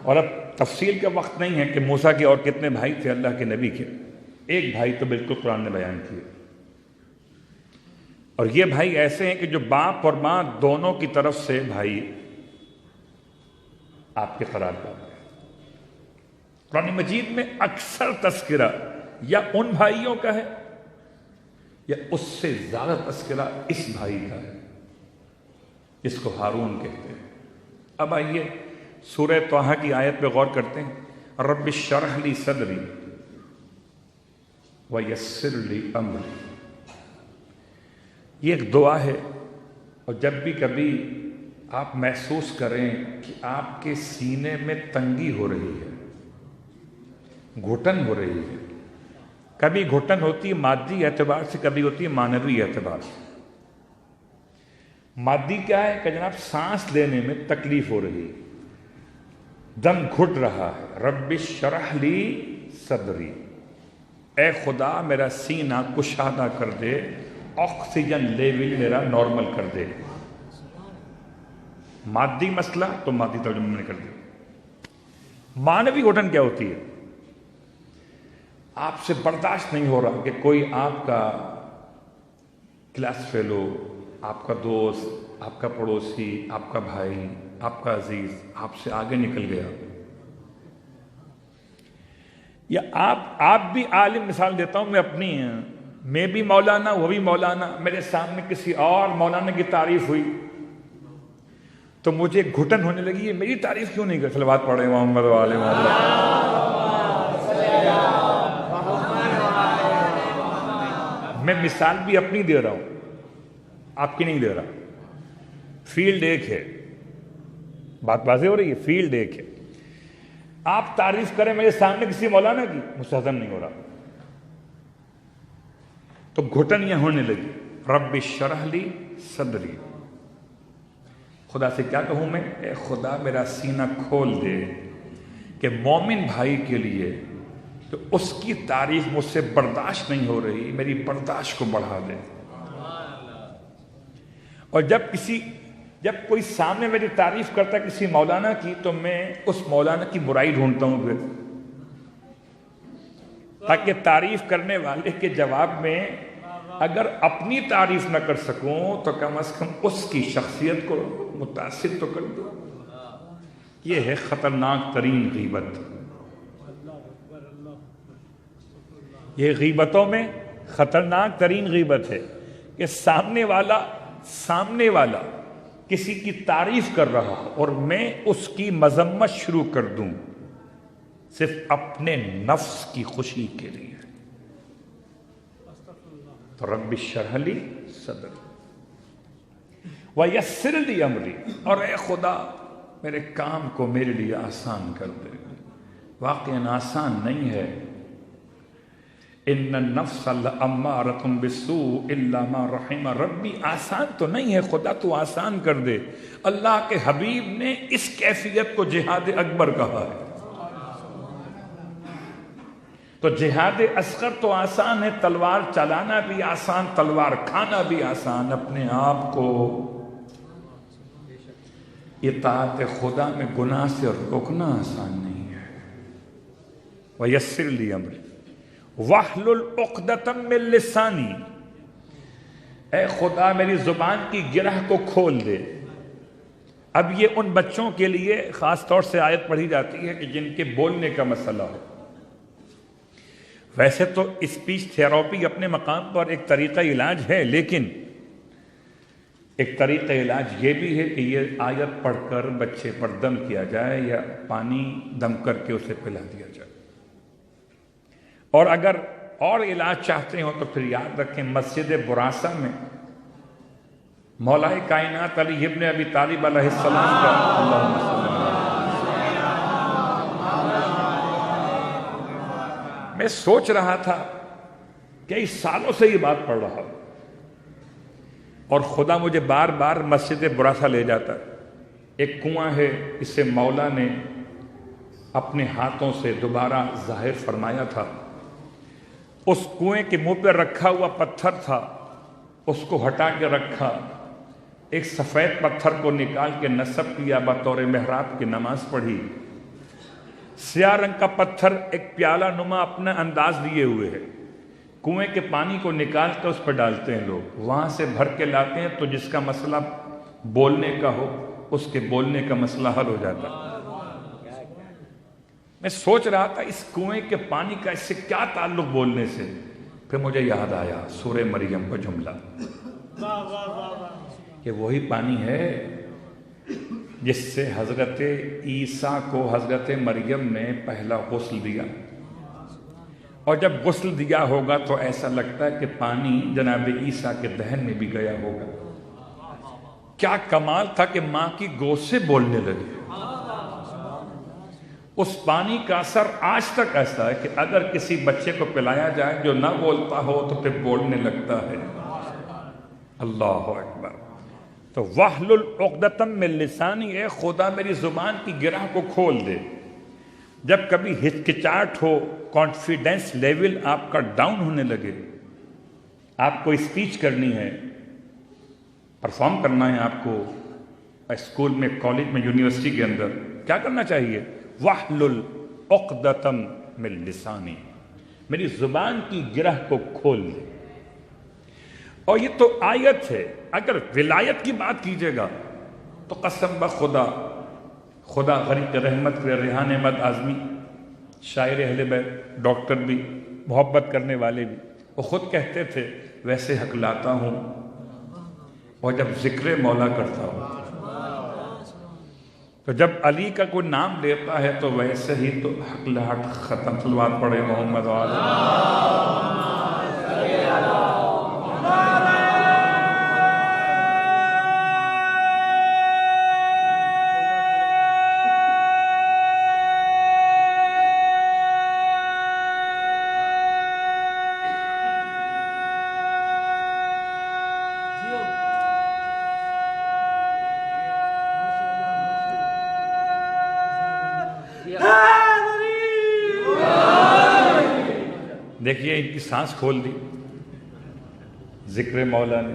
اور اب تفصیل کا وقت نہیں ہے کہ موسیٰ کے اور کتنے بھائی تھے اللہ کے نبی کے، ایک بھائی تو بالکل قرآن نے بیان کیے، اور یہ بھائی ایسے ہیں کہ جو باپ اور ماں دونوں کی طرف سے بھائی آپ کے قرار پاتے ہیں۔ قرآن مجید میں اکثر تذکرہ یا ان بھائیوں کا ہے یا اس سے زیادہ تذکرہ اس بھائی کا ہے جس کو ہارون کہتے ہیں۔ اب آئیے سورہ طٰہٰ کی آیت پہ غور کرتے ہیں۔ رب اشرح لی صدری ویسر لی امری، یہ ایک دعا ہے، اور جب بھی کبھی آپ محسوس کریں کہ آپ کے سینے میں تنگی ہو رہی ہے، گھٹن ہو رہی ہے، کبھی گھٹن ہوتی ہے مادی اعتبار سے، کبھی ہوتی ہے معنوی اعتبار سے۔ مادی کیا ہے کہ جناب سانس لینے میں تکلیف ہو رہی ہے، دم گھٹ رہا ہے، رب اشرح لی صدری، اے خدا میرا سینہ کشادہ کر دے، آکسیجن لیول میرا نارمل کر دے۔ مادی مسئلہ تو مادی ترجمہ میں کر دیا۔ معنوی گھٹن کیا ہوتی ہے؟ آپ سے برداشت نہیں ہو رہا کہ کوئی آپ کا کلاس فیلو، آپ کا دوست، آپ کا پڑوسی، آپ کا بھائی، آپ کا عزیز آپ سے آگے نکل گیا، یا آپ بھی عالم، مثال دیتا ہوں میں اپنی، میں بھی مولانا وہ بھی مولانا، میرے سامنے کسی اور مولانا کی تعریف ہوئی تو مجھے گھٹن ہونے لگی، یہ میری تعریف کیوں نہیں کر؟ صلوات پڑھے محمد وعلی محمد۔ میں مثال بھی اپنی دے رہا ہوں، آپ کی نہیں دے رہا۔ فیلڈ ایک ہے، بات واضح ہو رہی ہے، فیلڈ ایک ہے۔ آپ تعریف کریں میرے سامنے کسی مولانا کی، مجھ سے ہضم نہیں ہو رہا، تو گھٹن یہ ہونے لگی۔ رب اشرح لی صدری، خدا سے کیا کہوں میں؟ اے خدا میرا سینہ کھول دے، کہ مومن بھائی کے لیے تو اس کی تعریف مجھ سے برداشت نہیں ہو رہی، میری برداشت کو بڑھا دے۔ اور جب کوئی سامنے میری تعریف کرتا ہے کسی مولانا کی، تو میں اس مولانا کی برائی ڈھونڈتا ہوں پھر، تاکہ تعریف کرنے والے کے جواب میں اگر اپنی تعریف نہ کر سکوں تو کم از کم اس کی شخصیت کو متاثر تو کر دوں۔ یہ ہے خطرناک ترین غیبت۔ یہ غیبتوں میں خطرناک ترین غیبت ہے کہ سامنے والا کسی کی تعریف کر رہا اور میں اس کی مذمت شروع کر دوں، صرف اپنے نفس کی خوشی کے لیے۔ تو رب اشرح لی صدری ویسر لی امری، اور اے خدا میرے کام کو میرے لیے آسان کر دے۔ واقعاً آسان نہیں ہے۔ ان النفس لامارۃ بالسوء الا ما رحم ربی، آسان تو نہیں ہے، خدا تو آسان کر دے۔ اللہ کے حبیب نے اس کیفیت کو جہاد اکبر کہا ہے۔ تو جہاد اصغر تو آسان ہے، تلوار چلانا بھی آسان، تلوار کھانا بھی آسان، اپنے آپ کو اطاعت خدا میں گناہ سے روکنا آسان نہیں ہے۔ وَيَسِّرْ لِي أَمْرِي وَاحْلُلْ عُقْدَةً مِّن لِّسَانِي، اے خدا میری زبان کی گرہ کو کھول دے۔ اب یہ ان بچوں کے لیے خاص طور سے آیت پڑھی جاتی ہے کہ جن کے بولنے کا مسئلہ ہو۔ ویسے تو اسپیچ تھیراپی اپنے مقام پر ایک طریقہ علاج ہے، لیکن ایک طریقہ علاج یہ بھی ہے کہ یہ آیت پڑھ کر بچے پر دم کیا جائے یا پانی دم کر کے اسے پلا دیا جائے۔ اور اگر اور علاج چاہتے ہو تو پھر یاد رکھیں مسجد براسہ میں مولا کائنات علی ابن ابی طالب علیہ السلام کا اللہم صلی اللہ، میں سوچ رہا تھا کئی سالوں سے یہ بات پڑھ رہا ہوں اور خدا مجھے بار بار مسجد براسہ لے جاتا ہے۔ ایک کنواں ہے، اسے مولا نے اپنے ہاتھوں سے دوبارہ ظاہر فرمایا تھا۔ اس کنویں کے منہ پہ رکھا ہوا پتھر تھا، اس کو ہٹا کے رکھا، ایک سفید پتھر کو نکال کے نصب کیا، بطور محراب کی نماز پڑھی۔ سیاہ رنگ کا پتھر ایک پیالہ نما اپنا انداز لیے ہوئے ہے، کنویں کے پانی کو نکال کے اس پہ ڈالتے ہیں لوگ، وہاں سے بھر کے لاتے ہیں، تو جس کا مسئلہ بولنے کا ہو اس کے بولنے کا مسئلہ حل ہو جاتا ہے۔ میں سوچ رہا تھا اس کنویں کے پانی کا اس سے کیا تعلق بولنے سے، پھر مجھے یاد آیا سورہ مریم کا جملہ کہ وہی پانی ہے جس سے حضرت عیسیٰ کو حضرت مریم نے پہلا غسل دیا، اور جب غسل دیا ہوگا تو ایسا لگتا ہے کہ پانی جناب عیسیٰ کے دہن میں بھی گیا ہوگا۔ کیا کمال تھا کہ ماں کی گود سے بولنے لگے۔ اس پانی کا اثر آج تک ایسا ہے کہ اگر کسی بچے کو پلایا جائے جو نہ بولتا ہو تو پھر بولنے لگتا ہے۔ اللہ اکبر۔ تو وَاحْلُلْ عُقْدَةً مِّن لِّسَانِي، اے خدا میری زبان کی گرہ کو کھول دے۔ جب کبھی ہچکچاہٹ ہو، کانفیڈنس لیول آپ کا ڈاؤن ہونے لگے، آپ کو اسپیچ کرنی ہے، پرفارم کرنا ہے آپ کو اسکول میں، کالج میں، یونیورسٹی کے اندر، کیا کرنا چاہیے؟ وَاحْلُلْ عُقْدَةً مِّن لِّسَانِي، میری زبان کی گرہ کو کھول دے۔ اور یہ تو آیت ہے، اگر ولایت کی بات کیجیے گا تو قسم بخدا، خدا غریق رحمت کرے، ریحان احمد اعظمی شاعر اہل بیت، ڈاکٹر بھی، محبت کرنے والے بھی، وہ خود کہتے تھے ویسے حق لاتا ہوں اور جب ذکر مولا کرتا ہوں، تو جب علی کا کوئی نام لیتا ہے تو ویسے ہی تو حق لاٹ ختم۔ صلوات پڑھے محمد وعلی۔ دیکھیے ان کی سانس کھول دی ذکر مولا نے،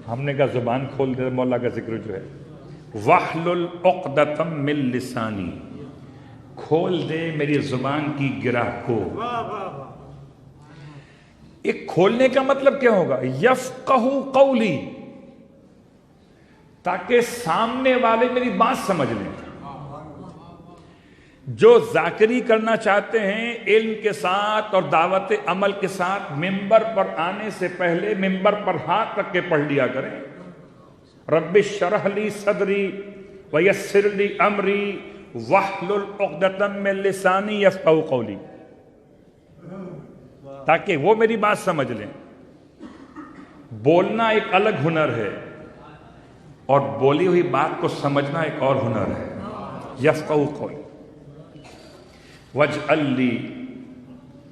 ہم نے کہا زبان کھول دے مولا کا ذکر جو ہے۔ وَاحْلُلْ عُقْدَةً مِّن لِّسَانِي، کھول دے میری زبان کی گرہ کو۔ ایک کھولنے کا مطلب کیا ہوگا؟ یفقہوا قولی، تاکہ سامنے والے میری بات سمجھ لیں۔ جو ذاکری کرنا چاہتے ہیں علم کے ساتھ اور دعوت عمل کے ساتھ، ممبر پر آنے سے پہلے ممبر پر ہاتھ رکھ کے پڑھ لیا کریں، رب اشرح لی صدری ویسر لی امری واحلل عقدۃ من لسانی یفقہوا قولی، تاکہ وہ میری بات سمجھ لیں۔ بولنا ایک الگ ہنر ہے اور بولی ہوئی بات کو سمجھنا ایک اور ہنر ہے۔ یفقہوا قولی وَاجْعَلْ لِي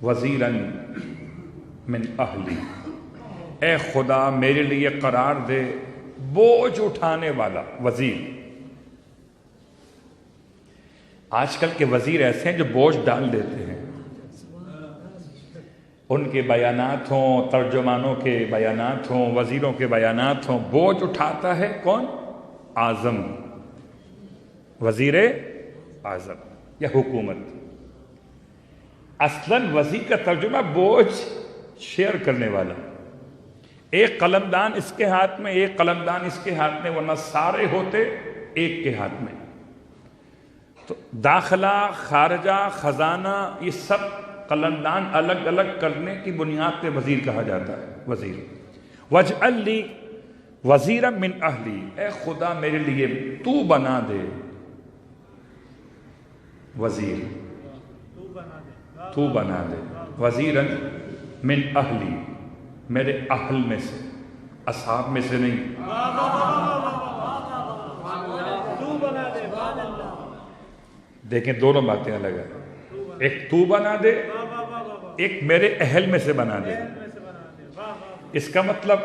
وَزِيرًا مِّنْ أَهْلِي، اے خدا میرے لیے قرار دے بوجھ اٹھانے والا وزیر۔ آج کل کے وزیر ایسے ہیں جو بوجھ ڈال دیتے ہیں، ان کے بیانات ہوں، ترجمانوں کے بیانات ہوں، وزیروں کے بیانات ہوں، بوجھ اٹھاتا ہے کون؟ اعظم، وزیر اعظم یا حکومت۔ اصلاً وزیر کا ترجمہ بوجھ شیئر کرنے والا، ایک قلمدان اس کے ہاتھ میں، ایک قلمدان اس کے ہاتھ میں، ورنہ سارے ہوتے ایک کے ہاتھ میں۔ تو داخلہ، خارجہ، خزانہ، یہ سب قلمدان الگ الگ کرنے کی بنیاد پہ وزیر کہا جاتا ہے۔ وزیر، وَاجْعَلْ لِي وَزِيرًا مِّنْ أَهْلِي، اے خدا میرے لیے تو بنا دے وزیر، تو بنا دے وزیراً من اہلی، میرے اہل میں سے، اصحاب میں سے نہیں۔ دیکھیں دونوں باتیں الگ ہیں، ایک تو بنا دے، ایک میرے اہل میں سے بنا دے۔ اس کا مطلب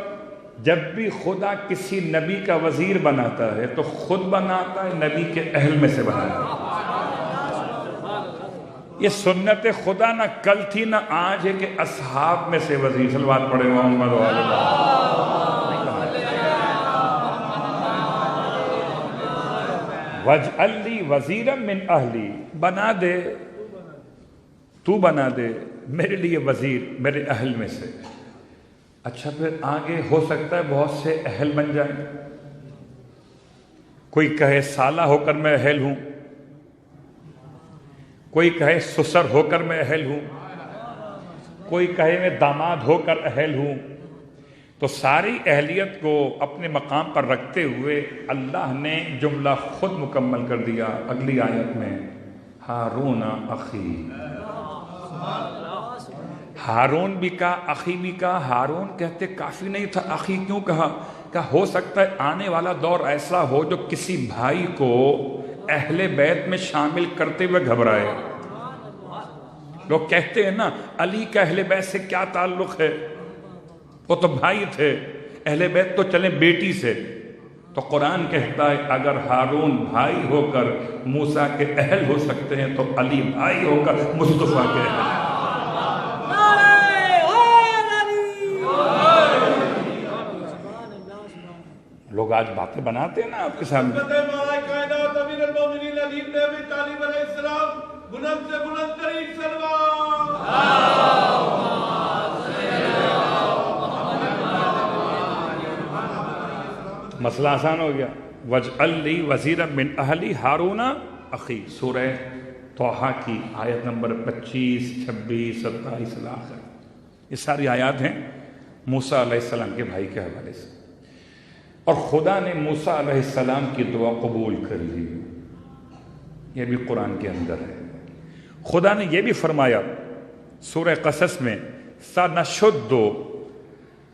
جب بھی خدا کسی نبی کا وزیر بناتا ہے تو خود بناتا ہے، نبی کے اہل میں سے بناتا ہے۔ یہ سنت خدا نہ کل تھی نہ آج ہے کہ اصحاب میں سے وزیر، صلوات پڑھے محمد و آل وَاجْعَلْ لِي وَزِيرًا مِّنْ أَهْلِي، بنا دے، تو بنا دے میرے لیے وزیر میرے اہل میں سے۔ اچھا پھر آگے ہو سکتا ہے بہت سے اہل بن جائیں، کوئی کہے سالہ ہو کر میں اہل ہوں، کوئی کہے سسر ہو کر میں اہل ہوں، کوئی کہے میں داماد ہو کر اہل ہوں۔ تو ساری اہلیت کو اپنے مقام پر رکھتے ہوئے اللہ نے جملہ خود مکمل کر دیا اگلی آیت میں، ہارون اخی۔ ہارون بھی کہا، اخی بھی کہا۔ ہارون کہتے کافی نہیں تھا، اخی کیوں کہا؟ کہ ہو سکتا ہے آنے والا دور ایسا ہو جو کسی بھائی کو اہل بیت میں شامل کرتے ہوئے گھبرائے۔ لوگ کہتے ہیں نا علی کا اہل بیت سے کیا تعلق ہے، وہ تو بھائی تھے، اہل بیت تو چلیں بیٹی سے۔ تو قرآن کہتا ہے اگر ہارون بھائی ہو کر موسیٰ کے اہل ہو سکتے ہیں تو علی بھائی ہو کر مصطفیٰ کے اہل۔ لوگ آج باتیں بناتے ہیں نا آپ کے سامنے۔ مسئلہ آسان ہو گیا۔ وَاجْعَلْ لِي وَزِيرًا مِّنْ أَهْلِي هَارُونَ أَخِي، سورہ طٰہٰ کی آیت نمبر 25، 26، 27 الآخر۔ یہ ساری آیات ہیں موسیٰ علیہ السلام کے بھائی کے حوالے سے، اور خدا نے موسیٰ علیہ السلام کی دعا قبول کر لی۔ یہ بھی قرآن کے اندر ہے۔ خدا نے یہ بھی فرمایا سورہ قصص میں، سَنَشُدُّ،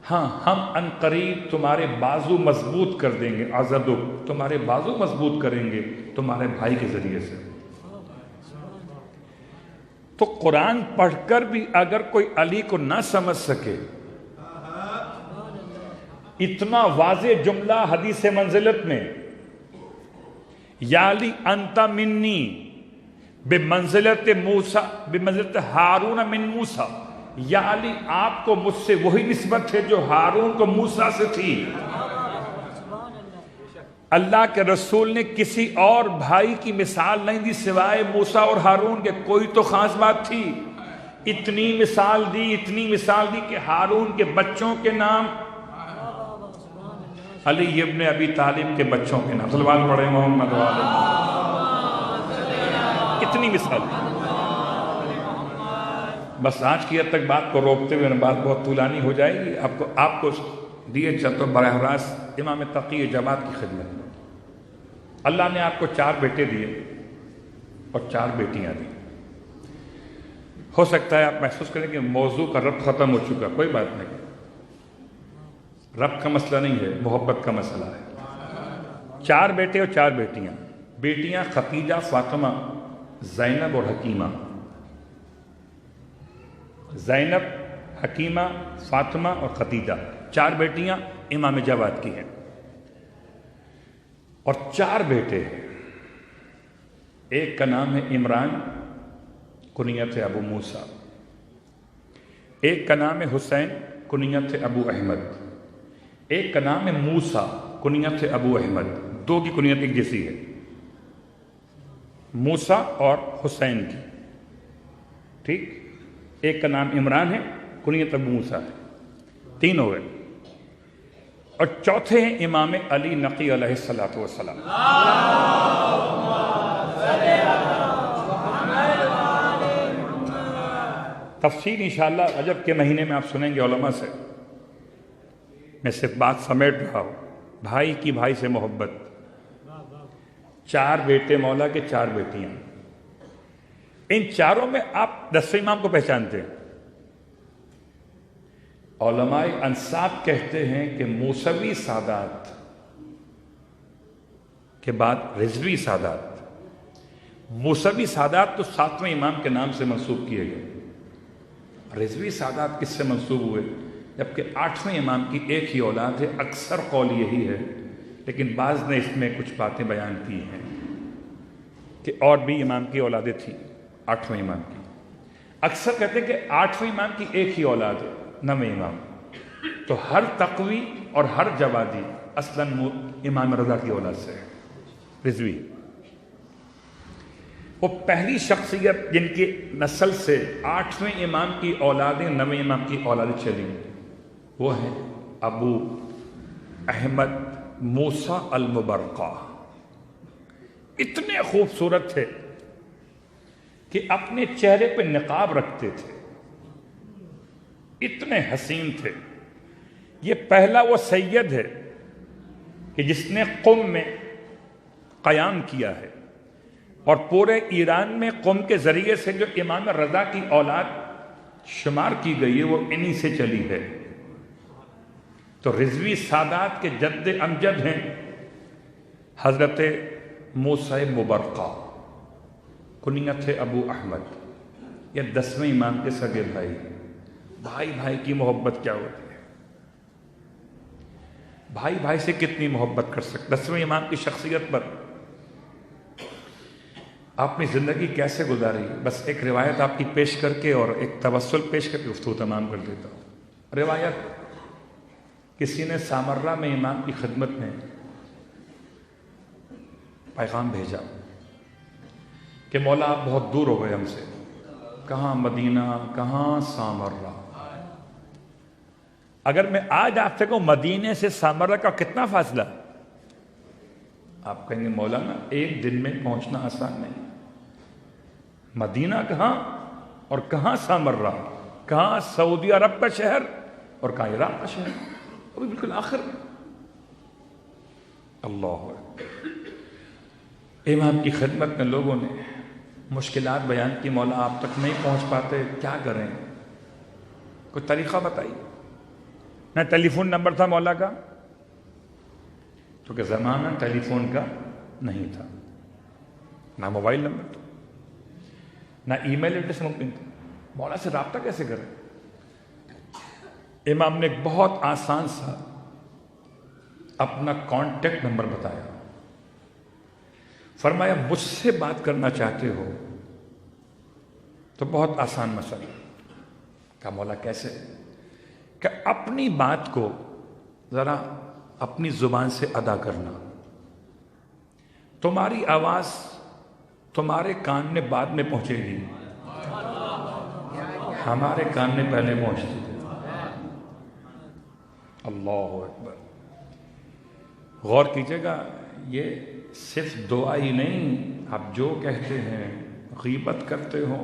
ہاں ہم ان قریب تمہارے بازو مضبوط کر دیں گے، عضدک، تمہارے بازو مضبوط کریں گے تمہارے بھائی کے ذریعے سے۔ تو قرآن پڑھ کر بھی اگر کوئی علی کو نہ سمجھ سکے، اتنا واضح جملہ حدیث منزلت میں، یا علی انت منی بمنزلت موسیٰ، بمنزلت ہارون من موسیٰ، یا علی آپ کو مجھ سے وہی نسبت ہے جو ہارون کو موسیٰ سے تھی۔ اللہ کے رسول نے کسی اور بھائی کی مثال نہیں دی سوائے موسیٰ اور ہارون کے، کوئی تو خاص بات تھی۔ اتنی مثال دی، اتنی مثال دی کہ ہارون کے بچوں کے نام علی ابن ابی طالب کے بچوں کے نام، صلوات پڑھے محمد و آل محمد۔ اتنی مثال دی۔ بس آج کی حد تک بات کو روکتے ہوئے بات بہت طولانی ہو جائے گی، آپ کو دیے چلتا براہ راست امام تقی جماعت کی خدمت میں۔ اللہ نے آپ کو 4 بیٹے دیے اور 4 بیٹیاں دی۔ ہو سکتا ہے آپ محسوس کریں کہ موضوع کا ربط ختم ہو چکا، کوئی بات نہیں، ربط کا مسئلہ نہیں ہے، محبت کا مسئلہ ہے۔ 4 بیٹے اور 4 بیٹیاں، بیٹیاں خدیجہ، فاطمہ، زینب اور حکیمہ۔ زینب، حکیمہ، فاطمہ اور خدیجہ، 4 بیٹیاں امام جواد کی ہیں، اور 4 بیٹے ہیں۔ ایک کا نام ہے عمران، کنیت ہے ابو موسیٰ۔ ایک کا نام ہے حسین، کنیت ہے ابو احمد، ایک کا نام ہے موسیٰ، کنیت ہے ابو احمد، دو کی کنیت ایک جیسی ہے، موسیٰ اور حسین کی، ٹھیک۔ ایک کا نام عمران ہے، کنیت ابو موسیٰ ہے، تین ہو گئے۔ اور چوتھے ہیں امام علی نقی علیہ السلام۔ تفصیل انشاءاللہ رجب کے مہینے میں آپ سنیں گے علماء سے۔ میں صرف بات سمیٹ رہا ہوں، بھائی کی بھائی سے محبت، چار بیٹے مولا کے، چار بیٹیاں، ان چاروں میں آپ 10ویں امام کو پہچانتے ہیں۔ علماء انساب کہتے ہیں کہ موسوی سادات کے بعد رضوی سادات، موسوی سادات تو 7ویں امام کے نام سے منسوب کیے گئے، رضوی سادات کس سے منسوب ہوئے؟ جبکہ 8ویں امام کی ایک ہی اولاد ہے، اکثر قول یہی ہے، لیکن بعض نے اس میں کچھ باتیں بیان کی ہیں کہ اور بھی امام کی اولادیں تھیں 8ویں امام کی۔ اکثر کہتے ہیں کہ 8ویں امام کی ایک ہی اولاد ہے، 9ویں امام، تو ہر تقوی اور ہر جوادی اصلاً امام رضا کی اولاد سے ہے، رضوی۔ وہ پہلی شخصیت جن کی نسل سے 8ویں امام کی اولادیں 9ویں امام کی اولادیں چلی، وہ ہیں ابو احمد موسیٰ المبرقہ۔ اتنے خوبصورت تھے کہ اپنے چہرے پہ نقاب رکھتے تھے، اتنے حسین تھے۔ یہ پہلا وہ سید ہے کہ جس نے قم میں قیام کیا ہے، اور پورے ایران میں قم کے ذریعے سے جو امام رضا کی اولاد شمار کی گئی ہے وہ انہی سے چلی ہے۔ تو رضوی سادات کے جد امجد ہیں حضرت موسیٰ مبرقہ، کنیت ہے ابو احمد۔ یہ 10ویں امام کے سگے بھائی، بھائی بھائی کی محبت کیا ہوتی ہے، بھائی بھائی سے کتنی محبت کر سکتے۔ 10ویں امام کی شخصیت پر آپ اپنی زندگی کیسے گزاری، بس ایک روایت آپ کی پیش کر کے اور ایک توسل پیش کر کے گفتگو تمام کر دیتا ہوں۔ روایت، کسی نے سامرہ میں امام کی خدمت میں پیغام بھیجا کہ مولا آپ بہت دور ہو گئے ہم سے، کہاں مدینہ، کہاں سامرہ۔ اگر میں آج آپ سے کہوں مدینے سے سامرہ کا کتنا فاصلہ، آپ کہیں گے مولانا ایک دن میں پہنچنا آسان نہیں۔ مدینہ کہاں اور کہاں سامرہ، کہاں سعودی عرب کا شہر اور کہاں عراق کا شہر، وہ بھی بالکل آخر میں۔ اللہ امام کی خدمت میں لوگوں نے مشکلات بیان کی، مولا آپ تک نہیں پہنچ پاتے، کیا کریں، کوئی طریقہ بتائیے۔ نہ ٹیلی فون نمبر تھا مولا کا، کیونکہ زمانہ ٹیلی فون کا نہیں تھا، نہ موبائل نمبر تھا، نہ ای میل ایڈریس ممکن تھا، مولا سے رابطہ کیسے کریں؟ امام نے ایک بہت آسان سا اپنا کانٹیکٹ نمبر بتایا، فرمایا مجھ سے بات کرنا چاہتے ہو تو بہت آسان مسئلہ۔ کہا مولا کیسے؟ کہ اپنی بات کو ذرا اپنی زبان سے ادا کرنا، تمہاری آواز تمہارے کان میں بعد میں پہنچے گی، ہمارے کان میں پہلے پہنچتی ہے۔ اللہ اکبر، غور کیجئے گا، یہ صرف دعا ہی نہیں، آپ جو کہتے ہیں، غیبت کرتے ہو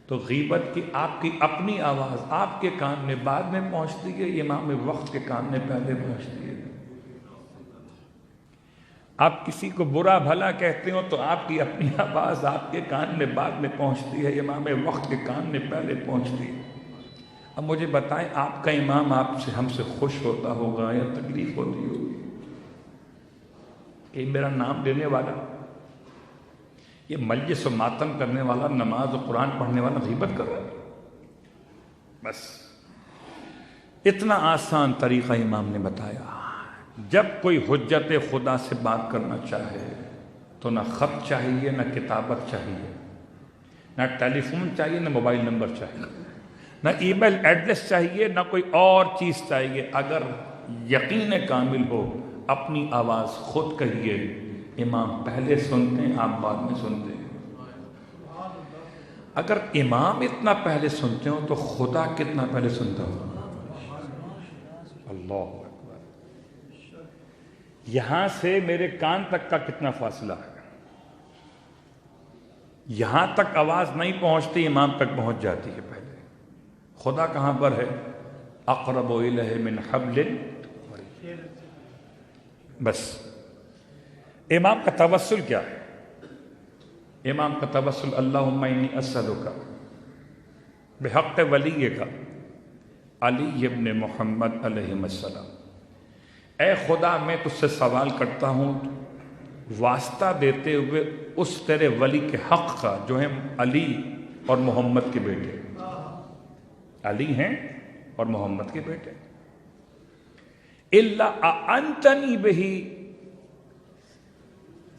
تو غیبت کی آپ کی اپنی آواز آپ کے کان میں بعد میں پہنچتی ہے، امام وقت کے کان میں پہلے پہنچتی ہے۔ آپ کسی کو برا بھلا کہتے ہو تو آپ کی اپنی آواز آپ کے کان میں بعد میں پہنچتی ہے، امام وقت کے کان میں پہلے پہنچتی ہے۔ اب مجھے بتائیں آپ کا امام آپ سے ہم سے خوش ہوتا ہوگا یا تکلیف ہوتی ہوگی کہ میرا نام لینے والا، یہ مجلس و ماتم کرنے والا، نماز و قرآن پڑھنے والا غیبت کر رہا ہے؟ بس اتنا آسان طریقہ امام نے بتایا۔ جب کوئی حجت خدا سے بات کرنا چاہے تو نہ خط چاہیے، نہ کتابت چاہیے، نہ ٹیلی فون چاہیے، نہ موبائل نمبر چاہیے، نہ ای میل ایڈریس چاہیے، نہ کوئی اور چیز چاہیے. اگر یقین کامل ہو اپنی آواز خود کہیے. امام پہلے سنتے ہیں، آپ بعد میں سنتے ہیں. اگر امام اتنا پہلے سنتے ہو تو خدا کتنا پہلے سنتا ہو. اللہ اکبر. یہاں سے میرے کان تک کا کتنا فاصلہ ہے؟ یہاں تک آواز نہیں پہنچتی، امام تک پہنچ جاتی ہے پہلے. خدا کہاں پر ہے؟ اقرب الیہ من حبل الورید. بس امام کا توسل کیا ہے؟ امام کا توسل اللہم انی اسألک بحق ولیک علی ابن محمد علیہ السلام. اے خدا میں تجھ سے سوال کرتا ہوں واسطہ دیتے ہوئے اس تیرے ولی کے حق کا جو ہیں علی اور محمد کے بیٹے. علی ہیں اور محمد کے بیٹے. الا اعنتنی بہی،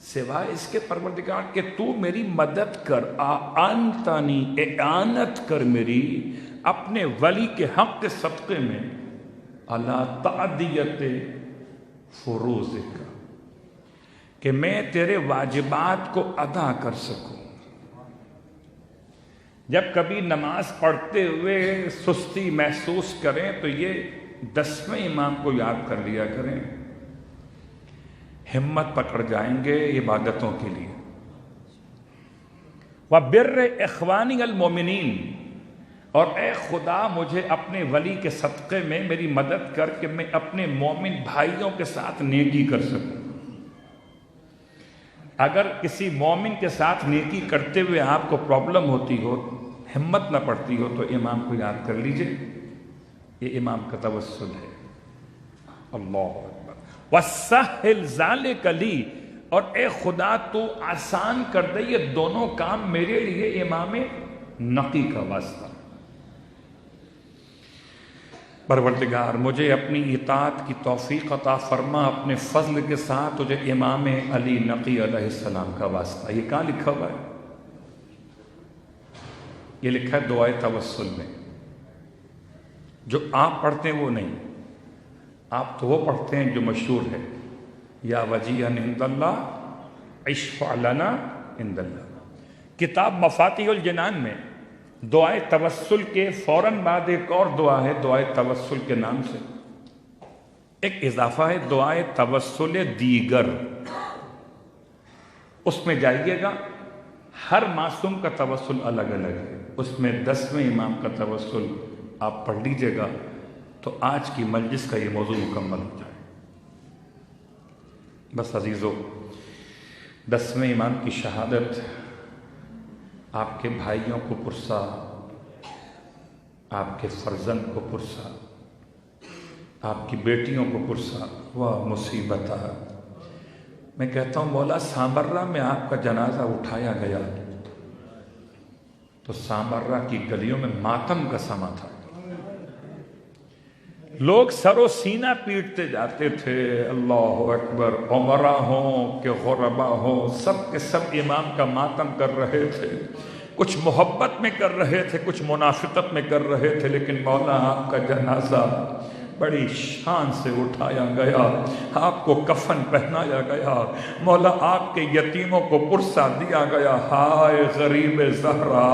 سوائے اس کے پروردگار کہ تو میری مدد کر. اعنتنی، اعانت کر میری اپنے ولی کے حق کے صدقے میں. علی تعدیت فروضک، کہ میں تیرے واجبات کو ادا کر سکوں. جب کبھی نماز پڑھتے ہوئے سستی محسوس کریں تو یہ 10ویں امام کو یاد کر لیا کریں. ہمت پکڑ جائیں گے عبادتوں کے لیے. وَبِرِّ إِخْوَانِيَ الْمُؤْمِنِينَ، اور اے خدا مجھے اپنے ولی کے صدقے میں میری مدد کر کہ میں اپنے مومن بھائیوں کے ساتھ نیکی کر سکوں. اگر کسی مومن کے ساتھ نیکی کرتے ہوئے آپ کو پرابلم ہوتی ہو، ہمت نہ پڑتی ہو، تو امام کو یاد کر لیجئے. یہ امام کا توسل ہے. اللہ اکبر. وَسَّهِّلْ ذَلِكَ لِي، اور اے خدا تو آسان کر دے یہ دونوں کام میرے لیے. امام نقی کا واسطہ. پروردگار مجھے اپنی اطاعت کی توفیق عطا فرما اپنے فضل کے ساتھ. تجھے امام علی نقی علیہ السلام کا واسطہ. یہ کہاں لکھا ہوا ہے؟ یہ لکھا ہے دعائے توسل میں. جو آپ پڑھتے ہیں وہ نہیں، آپ تو وہ پڑھتے ہیں جو مشہور ہے. یا وجیہا عند اللہ اشفع لنا عند اللہ. کتاب مفاتیح الجنان میں دعائے توسل کے فوراً بعد ایک اور دعا ہے دعائے توسل کے نام سے. ایک اضافہ ہے دعائے توسل دیگر. اس میں جائیے گا، ہر معصوم کا توسل الگ الگ ہے. اس میں 10ویں امام کا توسل آپ پڑھ لیجئے گا تو آج کی مجلس کا یہ موضوع مکمل ہو جائے. بس عزیزو، 10ویں امام کی شہادت آپ کے بھائیوں کو پرسا، آپ کے فرزند کو پرسا، آپ کی بیٹیوں کو پرسا. واہ مصیبت. میں کہتا ہوں مولا سامرہ میں آپ کا جنازہ اٹھایا گیا تو سامرہ کی گلیوں میں ماتم کا سما تھا. لوگ سر و سینہ پیٹتے جاتے تھے. اللہ اکبر. عمرہ ہوں کہ غربا ہوں، سب کے سب امام کا ماتم کر رہے تھے. کچھ محبت میں کر رہے تھے، کچھ منافقت میں کر رہے تھے، لیکن مولا آپ کا جنازہ بڑی شان سے اٹھایا گیا. آپ کو کفن پہنایا گیا. مولا آپ کے یتیموں کو پرسا دیا گیا. ہائے غریب زہرا.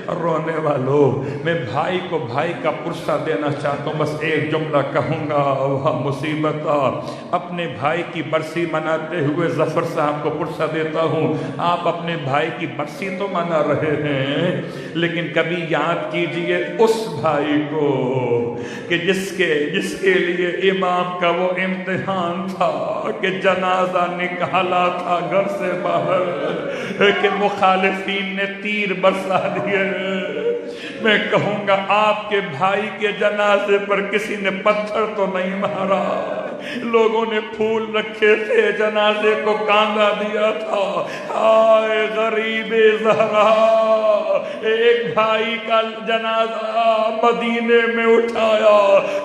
رونے والوں، میں بھائی کو بھائی کا پرسہ دینا چاہتا ہوں. بس ایک جملہ کہوں گا. وہ مصیبت. اپنے بھائی کی برسی مناتے ہوئے ظفر صاحب کو پرسہ دیتا ہوں. آپ اپنے بھائی کی برسی تو منا رہے ہیں، لیکن کبھی یاد کیجئے اس بھائی کو کہ جس کے لیے امام کا وہ امتحان تھا کہ جنازہ نکالا تھا گھر سے باہر کہ مخالفین نے تیر برسا دیے. میں کہوں گا آپ کے بھائی کے جنازے پر کسی نے پتھر تو نہیں مارا، لوگوں نے پھول رکھے تھے، جنازے کو کاندھا دیا تھا. آئے غریب زہرا. ایک بھائی کا جنازہ مدینے میں اٹھایا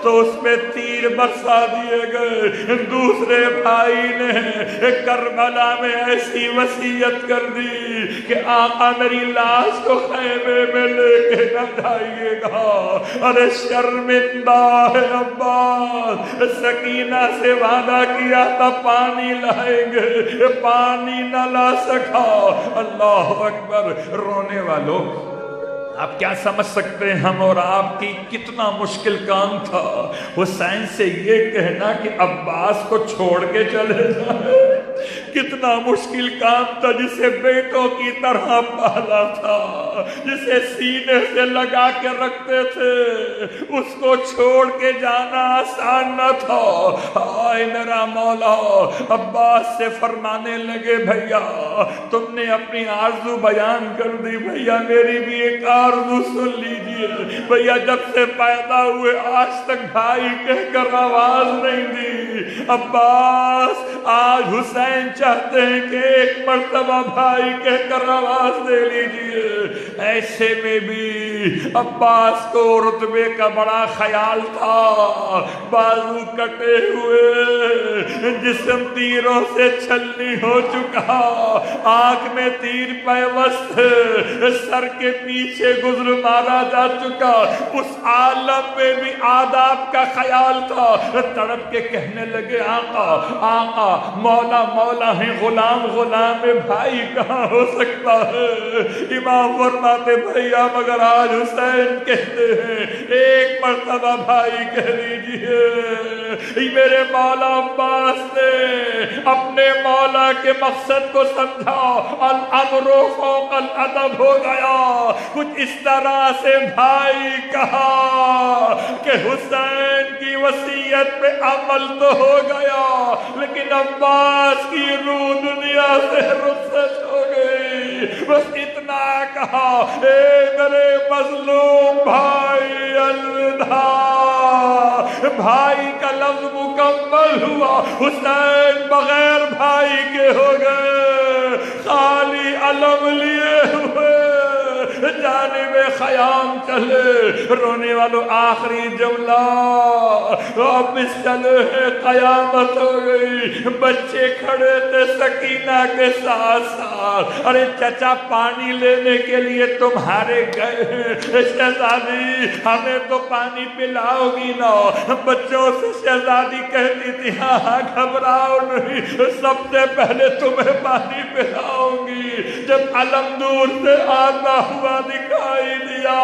تو اس پہ تیر برسا دیے گئے. دوسرے بھائی نے کربلا میں ایسی وصیت کر دی کہ آقا میری لاش کو خیمے میں لے کے نہ جائیے گا. ارے شرمندہ ہے عباس. سکینہ سے وعدہ کیا تھا پانی لائیں گے، پانی نہ لا سکا. اللہ اکبر. رونے والوں، آپ کیا سمجھ سکتے ہیں ہم اور آپ کی کتنا مشکل کام تھا حسین سے یہ کہنا کہ عباس کو چھوڑ کے چلے جائے. کتنا مشکل کام تھا، جسے بیٹوں کی طرح پالا تھا، جسے سینے سے لگا کے رکھتے تھے، اس کو چھوڑ کے جانا آسان نہ تھا. آئے میرا مولا. عباس سے فرمانے لگے بھیا تم نے اپنی آرزو بیان کر دی، بھیا میری بھی ایک آرزو سن لیجئے. بھیا جب سے پیدا ہوئے آج تک بھائی کہہ کر آواز نہیں دی. عباس آج حسین چاہتے ہیں کہ ایک مرتبہ بھائی کہہ کر آواز دے لیجئے. ایسے میں بھی عباس کو رتبے کا بڑا خیال تھا. بازو کٹے ہوئے، جسم تیروں سے چھلنی ہو چکا، آنکھ میں تیر پیوست، سر کے پیچھے گزر مارا جا چکا. اس عالم میں بھی آداب کا خیال تھا. تڑپ کے کہنے لگے آقا آقا، مولا مولا ہے، غلام غلام ہے، بھائی کہاں ہو سکتا ہے. امام فرماتے بھیا مگر آج حسین کہتے ہیں ایک مرتبہ بھائی کہہ لیجئے. میرے مولا عباس نے اپنے مولا کے مقصد کو سمجھا. الامر فوق الادب ہو گیا. کچھ اس طرح سے بھائی کہا کہ حسین کی وصیت پہ عمل تو ہو گیا، لیکن عباس کی روح دنیا سے رخصت ہو گئی. بس اتنا کہا اے میرے مظلوم بھائی الوداع. بھائی کا لفظ مکمل ہوا. حسین بغیر بھائی کے ہو گئے، خالی علم لیے ہوئے جانب خیام چلے. رونے والوں آخری جملہ اب اس چلے ہیں قیامت ہو گئی. بچے کھڑے تھے سکینہ کے ساتھ ساتھ. ارے چچا پانی لینے کے لیے تمہارے گئے، شہزادی ہمیں تو پانی پلاؤ گی نا. بچوں سے شہزادی کہتی تھی ہاں ہاں گھبراؤ نہیں، سب سے پہلے تمہیں پانی پلاؤں گی. جب علم دور سے آتا ہوا دکھائی دیا،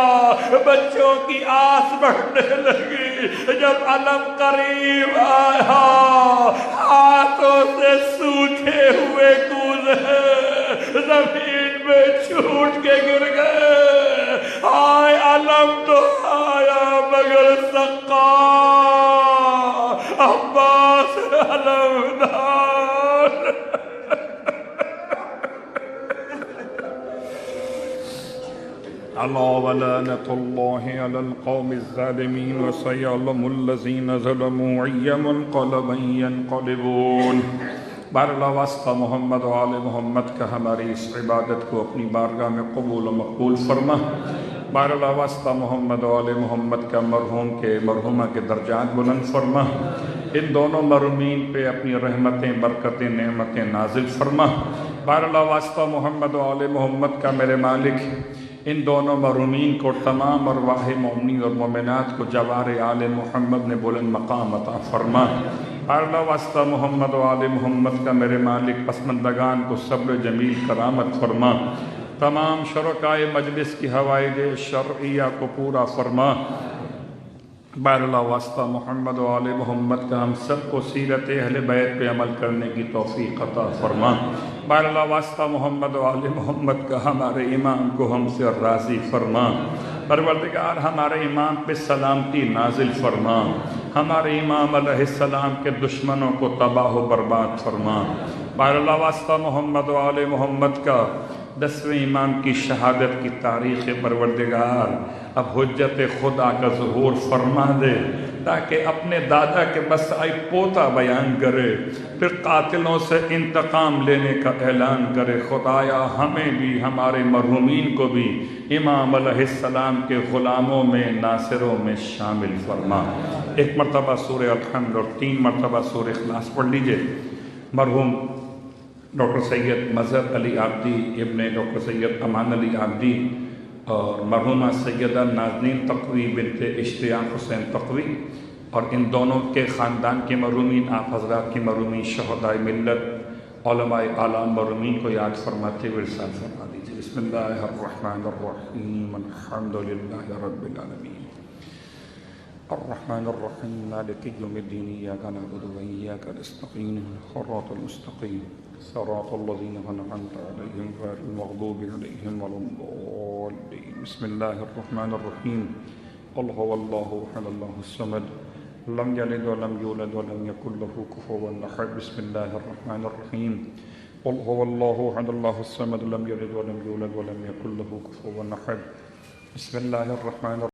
بچوں کی آس بڑھنے لگی. جب علم قریب آیا، ہاتھوں سے سوکھے ہوئے کوزے زمین میں چھوٹ کے گر گئے. آئے علم تو آیا مگر سقا عباس علمدار. ألا ولعنة الله على القوم الظالمين وسيعلم الذين ظلموا أي منقلب ينقلبون. بارلا واسطہ محمد و آل محمد کا ہماری اس عبادت کو اپنی بارگاہ میں قبول و مقبول فرما. بارلا واسطہ محمد و آل محمد کا مرحوم کے مرحومہ کے درجات بلند فرما. ان دونوں مرحومین پہ اپنی رحمتیں برکتیں نعمتیں نازل فرما. بارلا واسطہ محمد و آل محمد کا میرے مالک ان دونوں مرحومین کو تمام ارواح مومنین اور مومنات کو جوار آل محمد نے بلند مقام عطا فرما. اللہ واسطہ محمد و آل محمد کا میرے مالک پسماندگان کو صبر جمیل کرامت فرما. تمام شرکائے مجلس کی حوائج شرعیہ کو پورا فرما. اللہ واسطہ محمد و آل محمد کا ہم سب کو سیرت اہل بیت پہ عمل کرنے کی توفیق عطا فرما. اللہ واسطہ محمد و آل محمد کا ہمارے امام کو ہم سے راضی فرما. پروردگار ہمارے امام پہ سلامتی نازل فرما. ہمارے امام علیہ السلام کے دشمنوں کو تباہ و برباد فرما. اللہ واسطہ محمد و آل محمد کا 10ویں امام کی شہادت کی تاریخ پروردگار اب حجت خدا کا ظہور فرما دے. تاکہ اپنے دادا کے مسائل پوتا بیان کرے، پھر قاتلوں سے انتقام لینے کا اعلان کرے۔ خدایا ہمیں بھی ہمارے مرحومین کو بھی امام علیہ السلام کے غلاموں میں ناصروں میں شامل فرما۔ ایک مرتبہ سورہ الحمد اور 3 مرتبہ سورہ اخلاص پڑھ لیجئے۔ مرحوم ڈاکٹر سید مظہر علی عابدی ابن ڈاکٹر سید امان علی عابدی اور مرحومہ سیدہ نازنین تقوی بنت اشتیاق حسین تقوی اور ان دونوں کے خاندان کے مرحومین، آپ حضرات کی مرحومین، شہداء ملت، علماء اعلیٰ مرحومین کو یاد فرماتے ہوئے ارشاد فرما دیجیے۔ بسم اللہ الرحمن الرحیم، الحمد للہ رب العالمین، الرحمن الرحیم، مالک یوم الدین، ایاک نعبد و ایاک نستعین، صراط المستقیم صراط الذین انعمت علیہم غیر المغضوب علیہم ولا الضالین۔ بسم اللہ الرحمن الرحیم، قل هو اللہ احد اللہ الصمد لم یلد ولم یولد ولم یکن له کفوا احد۔ بسم اللہ الرحمن الرحیم، قل هو اللہ احد اللہ الصمد لم یلد ولم یولد ولم یکن له کفوا احد۔ بسم اللہ الرحمن الرحیم۔